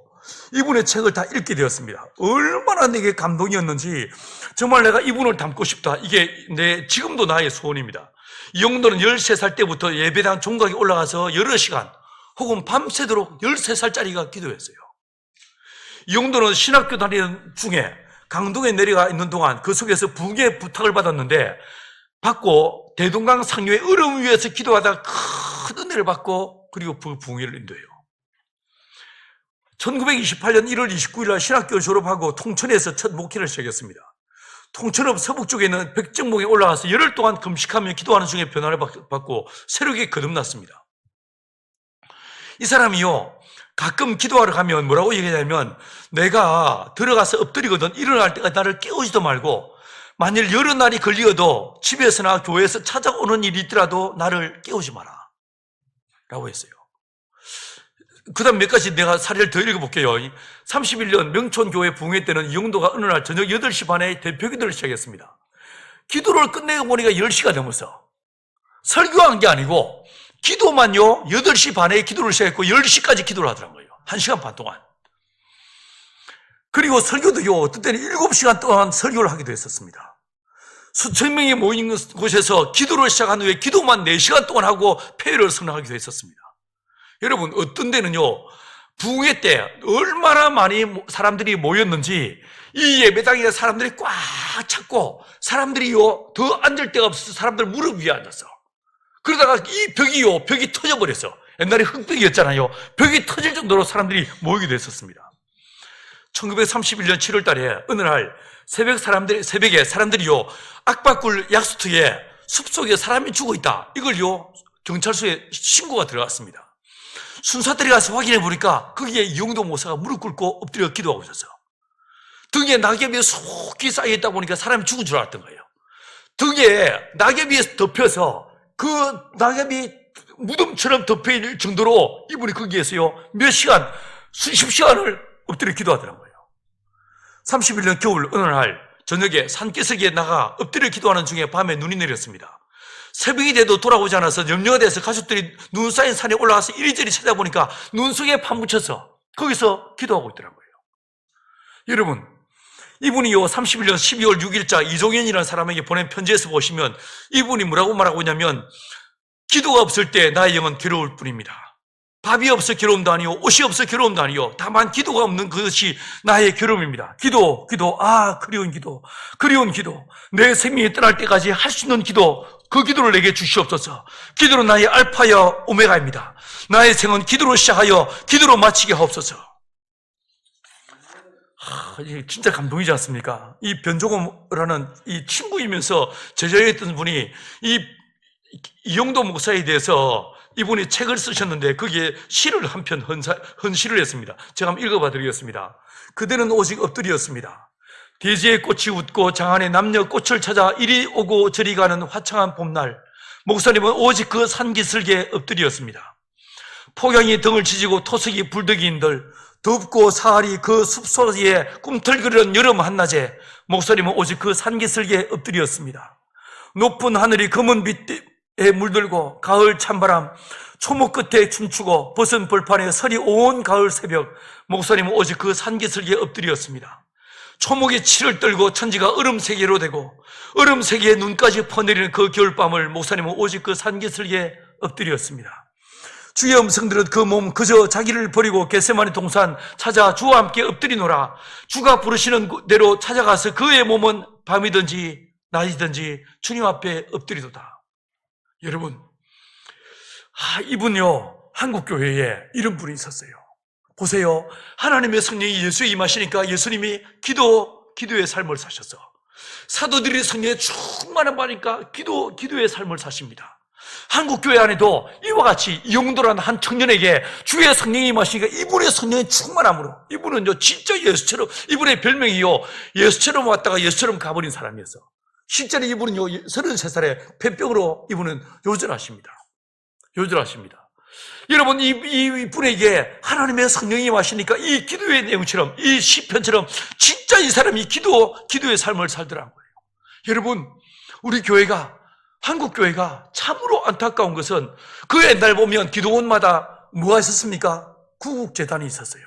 Speaker 1: 이분의 책을 다 읽게 되었습니다. 얼마나 내게 감동이었는지, 정말 내가 이분을 닮고 싶다. 이게 지금도 나의 소원입니다. 이용도는 13살 때부터 예배당 종각에 올라가서 여러 시간, 혹은 밤새도록 13살짜리가 기도했어요. 이용도는 신학교 다니는 중에 강동에 내려가 있는 동안 그 속에서 부흥의 부탁을 받고 대동강 상류의 얼음 위에서 기도하다가 큰 은혜를 받고, 그리고 부흥회를 인도해요. 1928년 1월 29일 날 신학교를 졸업하고 통천에서 첫 목회를 시작했습니다. 통천읍 서북 쪽에 있는 백정봉에 올라가서 열흘 동안 금식하며 기도하는 중에 변화를 받고 새롭게 거듭났습니다. 이 사람이요, 가끔 기도하러 가면 뭐라고 얘기하냐면, 내가 들어가서 엎드리거든 일어날 때가 나를 깨우지도 말고, 만일 여러 날이 걸리어도 집에서나 교회에서 찾아오는 일이 있더라도 나를 깨우지 마라 라고 했어요. 그 다음 몇 가지 내가 사례를 더 읽어볼게요. 31년 명촌교회 부흥회 때는 이용도가 어느 날 저녁 8시 반에 대표기도를 시작했습니다. 기도를 끝내고 보니까 10시가 넘어서, 설교한 게 아니고 기도만요 8시 반에 기도를 시작했고 10시까지 기도를 하더라고요. 1시간 반 동안. 그리고 설교도요, 어떤 때는 7시간 동안 설교를 하기도 했었습니다. 수천 명이 모인 곳에서 기도를 시작한 후에 기도만 4시간 동안 하고 폐회를 선언하기도 했었습니다. 여러분, 어떤 데는요, 부흥회 때 얼마나 많이 사람들이 모였는지 이 예배당에 사람들이 꽉 찼고, 사람들이요 더 앉을 데가 없어서 사람들 무릎 위에 앉았어. 그러다가 이 벽이 터져버렸어. 옛날에 흙벽이었잖아요. 벽이 터질 정도로 사람들이 모이기도 했었습니다. 1931년 7월 달에 어느 날 새벽에 사람들이요, 악바꿀 약수터에 숲속에 사람이 죽어 있다, 이걸요 경찰서에 신고가 들어갔습니다. 순사들이 가서 확인해 보니까 거기에 이용도 목사가 무릎 꿇고 엎드려 기도하고 있었어. 등에 낙엽이 속히 쌓여있다 보니까 사람이 죽은 줄 알았던 거예요. 등에 낙엽이 덮여서 그 낙엽이 무덤처럼 덮여있을 정도로 이분이 거기에서요 몇 시간, 수십 시간을 엎드려 기도하더라고요. 31년 겨울 어느 날 저녁에 산기슭에 나가 엎드려 기도하는 중에 밤에 눈이 내렸습니다. 새벽이 돼도 돌아오지 않아서 염려가 돼서 가족들이 눈 쌓인 산에 올라가서 이리저리 찾아보니까 눈 속에 파묻혀서 거기서 기도하고 있더라고요. 여러분, 이분이요 31년 12월 6일자 이종현이라는 사람에게 보낸 편지에서 보시면 이분이 뭐라고 말하고 있냐면, 기도가 없을 때 나의 영은 괴로울 뿐입니다. 밥이 없어 괴로움도 아니요, 옷이 없어 괴로움도 아니요, 다만 기도가 없는 그것이 나의 괴로움입니다. 기도, 그리운 기도, 내 생명이 떠날 때까지 할 수 있는 기도, 그 기도를 내게 주시옵소서. 기도는 나의 알파여 오메가입니다. 나의 생은 기도로 시작하여 기도로 마치게 하옵소서. 이게 진짜 감동이지 않습니까? 이 변종호라는 이 친구이면서 제자였던 분이 이용도 목사에 대해서 이분이 책을 쓰셨는데 거기에 시를 한 편 헌시를 했습니다. 제가 한번 읽어봐 드리겠습니다. 그대는 오직 엎드리었습니다. 대지의 꽃이 웃고 장안의 남녀 꽃을 찾아 이리 오고 저리 가는 화창한 봄날, 목사님은 오직 그 산기슭에 엎드리었습니다. 폭양이 등을 지지고 토색이 불더기인들, 덥고 사활이 그 숲속에 꿈틀거리는 여름 한낮에 목사님은 오직 그 산기슭에 엎드리었습니다. 높은 하늘이 검은 빛에 물들고 가을 찬바람, 초목 끝에 춤추고 벗은 벌판에 서리 온 가을 새벽, 목사님은 오직 그 산기슭에 엎드렸습니다. 초목이 치를 떨고 천지가 얼음 세계로 되고 얼음 세계에 눈까지 퍼내리는 그 겨울밤을 목사님은 오직 그 산기슭에 엎드렸습니다. 주의 음성 들은 그 몸 그저 자기를 버리고 겟세마네 동산 찾아 주와 함께 엎드리노라. 주가 부르시는 대로 찾아가서 그의 몸은 밤이든지 낮이든지 주님 앞에 엎드리도다. 여러분, 이분요 한국교회에 이런 분이 있었어요. 보세요. 하나님의 성령이 예수에 임하시니까 예수님이 기도의 삶을 사셔서 사도들이 성령에 충만한 바니까 기도의 삶을 사십니다. 한국교회 안에도 이와 같이 영도라는 한 청년에게 주의 성령이 임하시니까 이분의 성령의 충만함으로, 이분은요 진짜 예수처럼, 이분의 별명이요 예수처럼 왔다가 예수처럼 가버린 사람이었어. 실제로 이분은요 33살에 폐병으로 이분은 요절하십니다. 여러분, 이분에게 하나님의 성령이 임하시니까 이 기도의 내용처럼, 이 시편처럼 진짜 이 사람이 기도의 삶을 살더라는 거예요. 여러분, 우리 교회가, 한국교회가 참으로 안타까운 것은 그 옛날 보면 기도원마다 뭐가 있었습니까? 구국재단이 있었어요.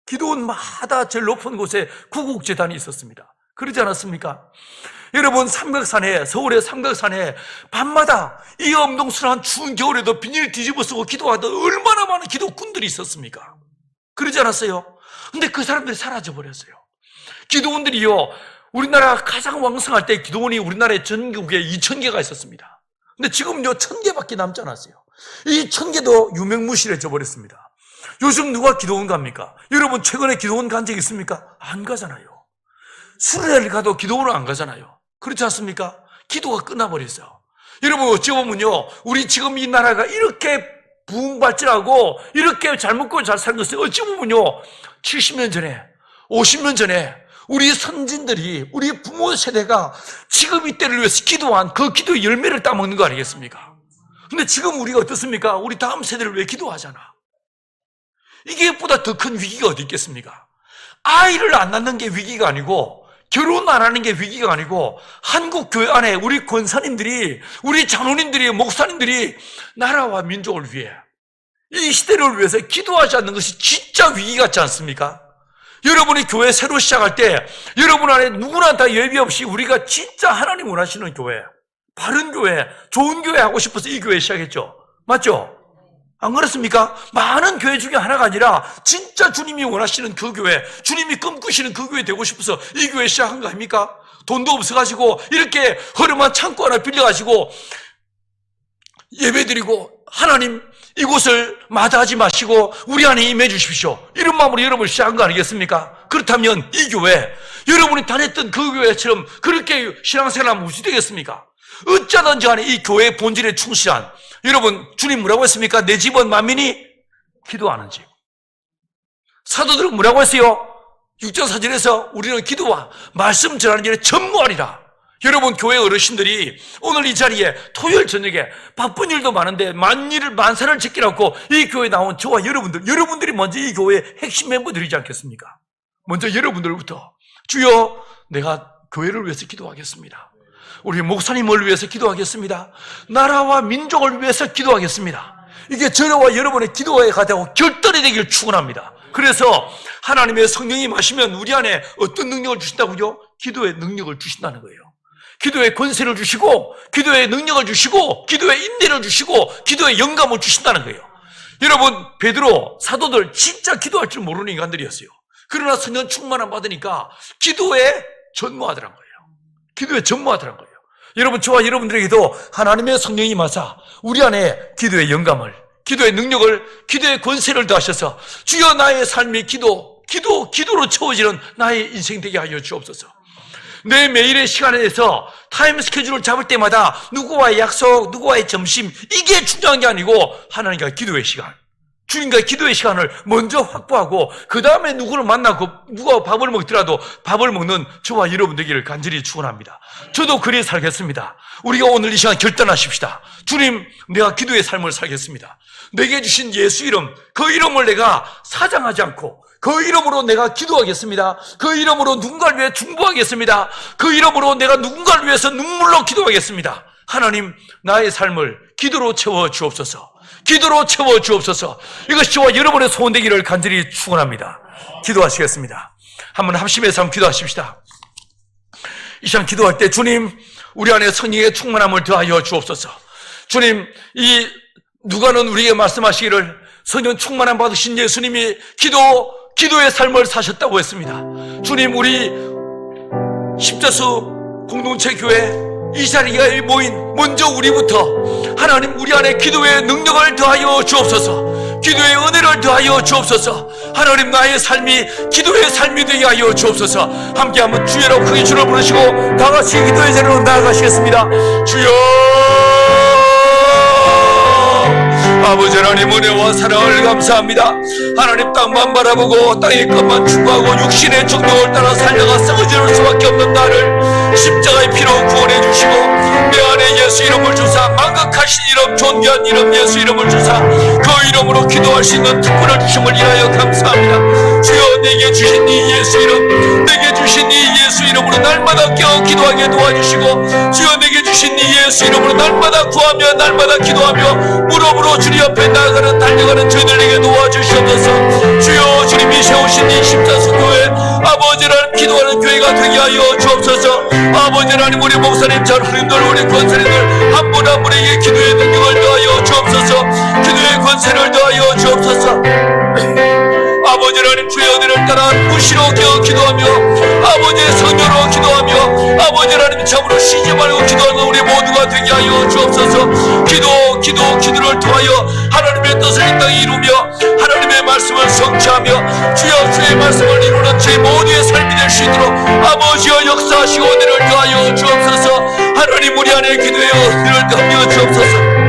Speaker 1: 기도원마다 제일 높은 곳에 구국재단이 있었습니다. 그러지 않았습니까? 여러분, 서울의 삼각산에 밤마다 이 엄동설한 추운 겨울에도 비닐 뒤집어 쓰고 기도하던 얼마나 많은 기도꾼들이 있었습니까? 그러지 않았어요? 근데 그 사람들이 사라져버렸어요. 기도원들이요, 우리나라 가장 왕성할 때 기도원이 우리나라의 전국에 2,000개가 있었습니다. 근데 지금요 1,000개밖에 남지 않았어요. 이 1,000개도 유명무실해져 버렸습니다. 요즘 누가 기도원 갑니까? 여러분, 최근에 기도원 간 적 있습니까? 안 가잖아요. 수련회를 가도 기도원은 안 가잖아요. 그렇지 않습니까? 기도가 끝나버렸어요. 여러분, 어찌 보면요, 우리 지금 이 나라가 이렇게 부흥발전하고 이렇게 잘 먹고 잘 사는 것은 어찌 보면요 70년 전에, 50년 전에 우리 선진들이, 우리 부모 세대가 지금 이때를 위해서 기도한 그 기도의 열매를 따먹는 거 아니겠습니까? 근데 지금 우리가 어떻습니까? 우리 다음 세대를 왜 기도하잖아. 이게 보다 더 큰 위기가 어디 있겠습니까? 아이를 안 낳는 게 위기가 아니고, 결혼 안 하는 게 위기가 아니고, 한국 교회 안에 우리 권사님들이, 우리 장로님들이, 목사님들이 나라와 민족을 위해, 이 시대를 위해서 기도하지 않는 것이 진짜 위기 같지 않습니까? 여러분이 교회 새로 시작할 때 여러분 안에 누구나 다 예비 없이 우리가 진짜 하나님 원하시는 교회, 바른 교회, 좋은 교회 하고 싶어서 이 교회 시작했죠. 맞죠? 안 그렇습니까? 많은 교회 중에 하나가 아니라 진짜 주님이 원하시는 그 교회, 주님이 꿈꾸시는 그 교회 되고 싶어서 이 교회 시작한 거 아닙니까? 돈도 없어가지고 이렇게 허름한 창고 하나 빌려가지고 예배드리고, 하나님 이곳을 마다하지 마시고 우리 안에 임해 주십시오, 이런 마음으로 여러분을 시작한 거 아니겠습니까? 그렇다면 이 교회, 여러분이 다녔던 그 교회처럼 그렇게 신앙생활하면 무엇이 되겠습니까? 어쩌든지 간에 이 교회의 본질에 충실한, 여러분, 주님 뭐라고 했습니까? 내 집은 만민이 기도하는 집. 사도들은 뭐라고 했어요? 육정사절에서 우리는 기도와 말씀 전하는 일에 전무하리라. 여러분, 교회 어르신들이 오늘 이 자리에 토요일 저녁에 바쁜 일도 많은데 만사를 제끼놓고 이 교회에 나온 저와 여러분들이 먼저 이 교회의 핵심 멤버들이지 않겠습니까? 먼저 여러분들부터, 주여, 내가 교회를 위해서 기도하겠습니다. 우리 목사님을 위해서 기도하겠습니다. 나라와 민족을 위해서 기도하겠습니다. 이게 저와 여러분의 기도에 가되고 결단이 되길 축원합니다. 그래서 하나님의 성령이 마시면 우리 안에 어떤 능력을 주신다고요? 기도의 능력을 주신다는 거예요. 기도의 권세를 주시고, 기도의 능력을 주시고, 기도의 인내를 주시고, 기도의 영감을 주신다는 거예요. 여러분, 베드로, 사도들 진짜 기도할 줄 모르는 인간들이었어요. 그러나 성령 충만함 받으니까 기도에 전무하더란 거예요. 기도에 전무하더란 거예요. 여러분, 저와 여러분들에게도 하나님의 성령이 임하사 우리 안에 기도의 영감을, 기도의 능력을, 기도의 권세를 더하셔서 주여 나의 삶이 기도로 채워지는 나의 인생 되게 하여 주옵소서. 내 매일의 시간에 대해서 타임 스케줄을 잡을 때마다 누구와의 약속, 누구와의 점심, 이게 중요한 게 아니고 하나님과 기도의 시간, 주님과 기도의 시간을 먼저 확보하고 그 다음에 누구를 만나고 누가 밥을 먹더라도 밥을 먹는 저와 여러분 되기를 간절히 축원합니다. 저도 그리 살겠습니다. 우리가 오늘 이 시간 결단하십시다. 주님, 내가 기도의 삶을 살겠습니다. 내게 주신 예수 이름, 그 이름을 내가 사장하지 않고 그 이름으로 내가 기도하겠습니다. 그 이름으로 누군가를 위해 중보하겠습니다. 그 이름으로 내가 누군가를 위해서 눈물로 기도하겠습니다. 하나님, 나의 삶을 기도로 채워 주옵소서. 기도로 채워 주옵소서. 이것이 저와 여러분의 소원 되기를 간절히 축원합니다. 기도하시겠습니다. 한번 합심해서 한번 기도하십시다. 이 시간 기도할 때 주님, 우리 안에 성령의 충만함을 더하여 주옵소서. 주님, 이 누가는 우리에게 말씀하시기를 성령 충만함 받으신 예수님이 기도의 삶을 사셨다고 했습니다. 주님, 우리 십자수 공동체 교회 이 자리에 모인 먼저 우리부터 하나님, 우리 안에 기도의 능력을 더하여 주옵소서. 기도의 은혜를 더하여 주옵소서. 하나님, 나의 삶이 기도의 삶이 되게 하여 주옵소서. 함께 한번 주여로 크게 주를 부르시고 다 같이 기도의 자리로 나아가시겠습니다. 주여, 아버지 하나님, 은혜와 사랑을 감사합니다. 하나님, 땅만 바라보고 땅의 것만 추구하고 육신의 정욕을 따라 살다가 썩어질 수밖에 없는 나를 십자가의 피로 구원해 주시고 내 안에 예수 이름을 주사 망각하신 이름, 존귀한 이름 예수 이름을 주사 그 이름으로 기도할 수 있는 특권을 주심을 인하여 감사합니다. 주여, 내게 주신 이 예수 이름, 내게 주신 이 예수 이름으로 날마다 깨어 기도하게 도와주시고, 주여, 내게 주신 이 예수 이름으로 날마다 구하며 날마다 기도하며 무릎으로 주님 옆에 나아가는 달려가는 저희들에게 도와주시옵소서. 주여, 주님이 세우신 이 십자수 교회, 아버지 하나님, 기도하는 교회가 되게 하여 주옵소서. 아버지 하나님, 우리 목사님, 전우님들, 우리 권사님들 한 분 한 분에게 기도의 능력을 더하여 주옵소서. 기도의 권세를 더하여 주옵소서. 아버지 하나님, 주의 은혜를 따라 무시로 깨어 기도하며 아버지의 성령으로 기도하며 아버지 하나님, 참으로 쉬지 말고 기도하는 우리 모두가 되게 하여 주옵소서. 기도를 통하여 하나님의 뜻을 이 땅에 이루며 하나님의 말씀을 성취하며 주여, 주의 말씀을 이루는 제 모두의 삶이 될 수 있도록 아버지여 역사하시고 은혜를 더하여 주옵소서. 하나님, 우리 안에 기도의 은혜를 더하여 주옵소서.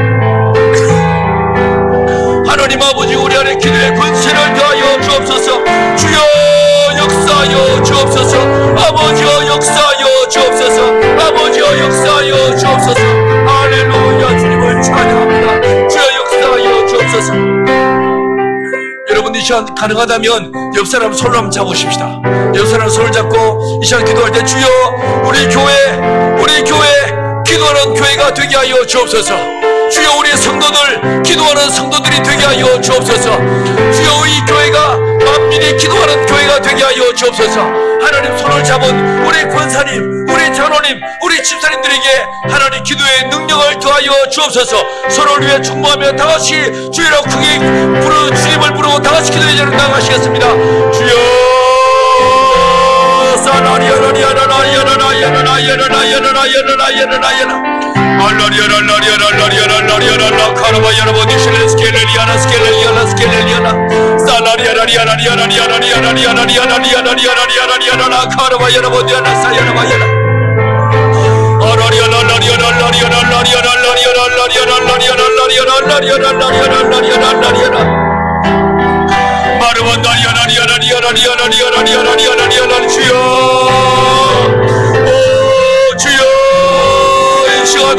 Speaker 1: 하나님 아버지, 우리 안에 기도의 권세를 더하여 주옵소서. 주여, 역사하여 주옵소서. 아버지여, 역사하여 주옵소서. 아버지여, 역사하여 주옵소서. 할렐루야, 주님을 찬양합니다. 주여, 역사하여 주옵소서. 여러분, 이 시간 가능하다면 옆 사람 손을 한번 잡으십시다. 옆 사람 손을 잡고 이 시간 기도할 때 주여, 우리 교회 기도하는 교회가 되게 하여 주옵소서. 주여, 우리 성도들 기도하는 성도들이 되게 하여 주옵소서. 주여, 이 교회가 만민이 기도하는 교회가 되게 하여 주옵소서. 하나님, 손을 잡은 우리 권사님, 우리 장로님, 우리 집사님들에게 하나님 기도의 능력을 더하여 주옵소서. 서로를 위해 충고하며 다같이 주여로 크게 주님을 부르고 다같이 기도의 자리로 나가시겠습니다. 주여,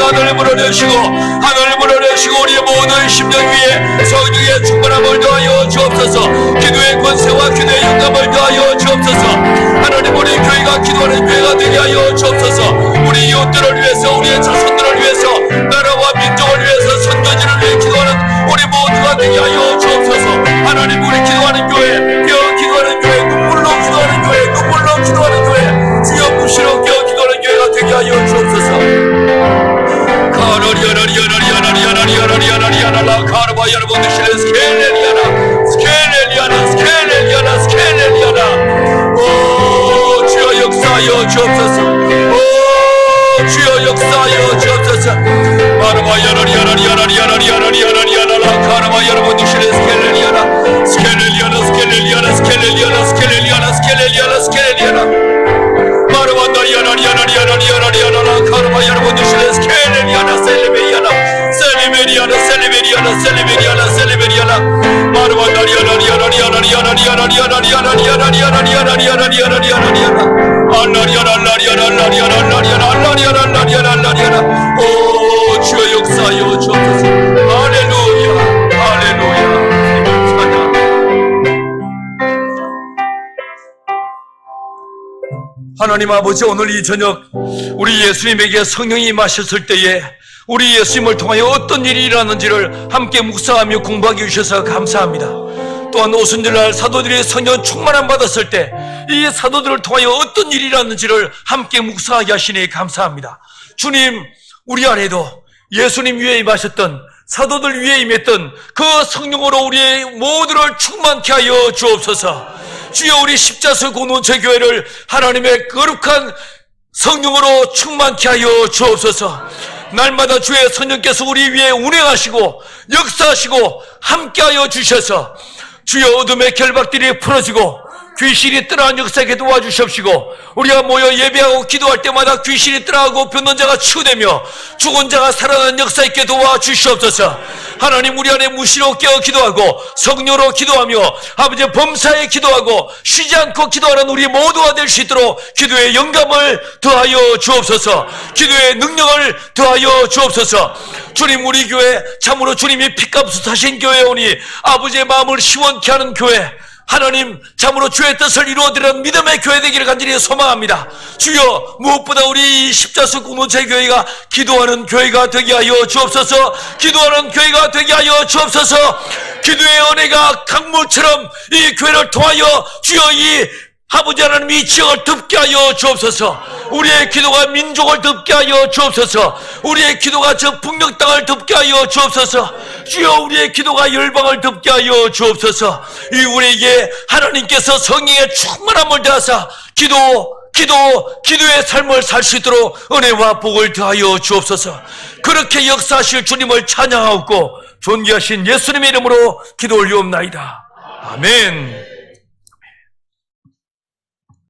Speaker 1: 하늘을 물어내시고 우리의 모든 심령 위에 성령의 충만함을 더하여 주옵소서. 기도의 권세와 기도의 영감을 더하여 주옵소서. 하나님, 우리 교회가 기도하는 교회가 되게 하여 주옵소서. 우리 이웃들을 위해서, 우리의 자손들을 위해서, 나라와 민족을 위해서, 선교지를 위해 기도하는 우리 모두가 되게 하여 주옵소서. 하나님, 우리 기도하는 교회, 깨어 기도하는 교회, 눈물로 기도하는 교회, 눈물로 기도하는 교회, 주여 무시로 깨어 기도하는 교회가 되게 하여 주옵소서. 오, 주여 역사하여 주옵소서. 오, 주여 역사하여 주옵소서. 오, 주여 역사하여 주옵소서. 할렐루야, 할렐루야. 하나님 아버지, 오늘 이 저녁 우리 예수님에게 성령이 임하셨을 때에 우리 예수님을 통하여 어떤 일이 일어났는지를 함께 묵상하며 공부하게 주셔서 감사합니다. 또한 오순절날 사도들이 성령 충만함 받았을 때 이 사도들을 통하여 어떤 일이 일어났는지를 함께 묵상하게 하시니 감사합니다. 주님, 우리 안에도 예수님 위에 임하셨던, 사도들 위에 임했던 그 성령으로 우리의 모두를 충만케 하여 주옵소서. 주여, 우리 십자수 공동체 교회를 하나님의 거룩한 성령으로 충만케 하여 주옵소서. 날마다 주의 성령께서 우리 위에 운행하시고 역사하시고 함께하여 주셔서 주여, 어둠의 결박들이 풀어지고 귀신이 떠나는 역사에 도와주십시고, 우리가 모여 예배하고 기도할 때마다 귀신이 떠나고 병든 자가 치유되며 죽은 자가 살아나는 역사 있게 도와주시옵소서. 하나님, 우리 안에 무시로 깨어 기도하고 성령으로 기도하며 아버지 범사에 기도하고 쉬지 않고 기도하는 우리 모두가 될 수 있도록 기도의 영감을 더하여 주옵소서. 기도의 능력을 더하여 주옵소서. 주님, 우리 교회 참으로 주님이 피값을 사신 교회오니 아버지의 마음을 시원케 하는 교회, 하나님 참으로 주의 뜻을 이루어드리는 믿음의 교회 되기를 간절히 소망합니다. 주여, 무엇보다 우리 십자수 공동체 교회가 기도하는 교회가 되게 하여 주옵소서. 기도하는 교회가 되게 하여 주옵소서. 기도의 은혜가 강물처럼 이 교회를 통하여 주여 이 아버지 하나님 이 지역을 덮게 하여 주옵소서. 우리의 기도가 민족을 덮게 하여 주옵소서. 우리의 기도가 저 북녘 땅을 덮게 하여 주옵소서. 주여, 우리의 기도가 열방을 덮게 하여 주옵소서. 이 우리에게 하나님께서 성령의 충만함을 더하사 기도의 삶을 살 수 있도록 은혜와 복을 더하여 주옵소서. 그렇게 역사하실 주님을 찬양하고 존귀하신 예수님의 이름으로 기도 올리옵나이다. 아멘.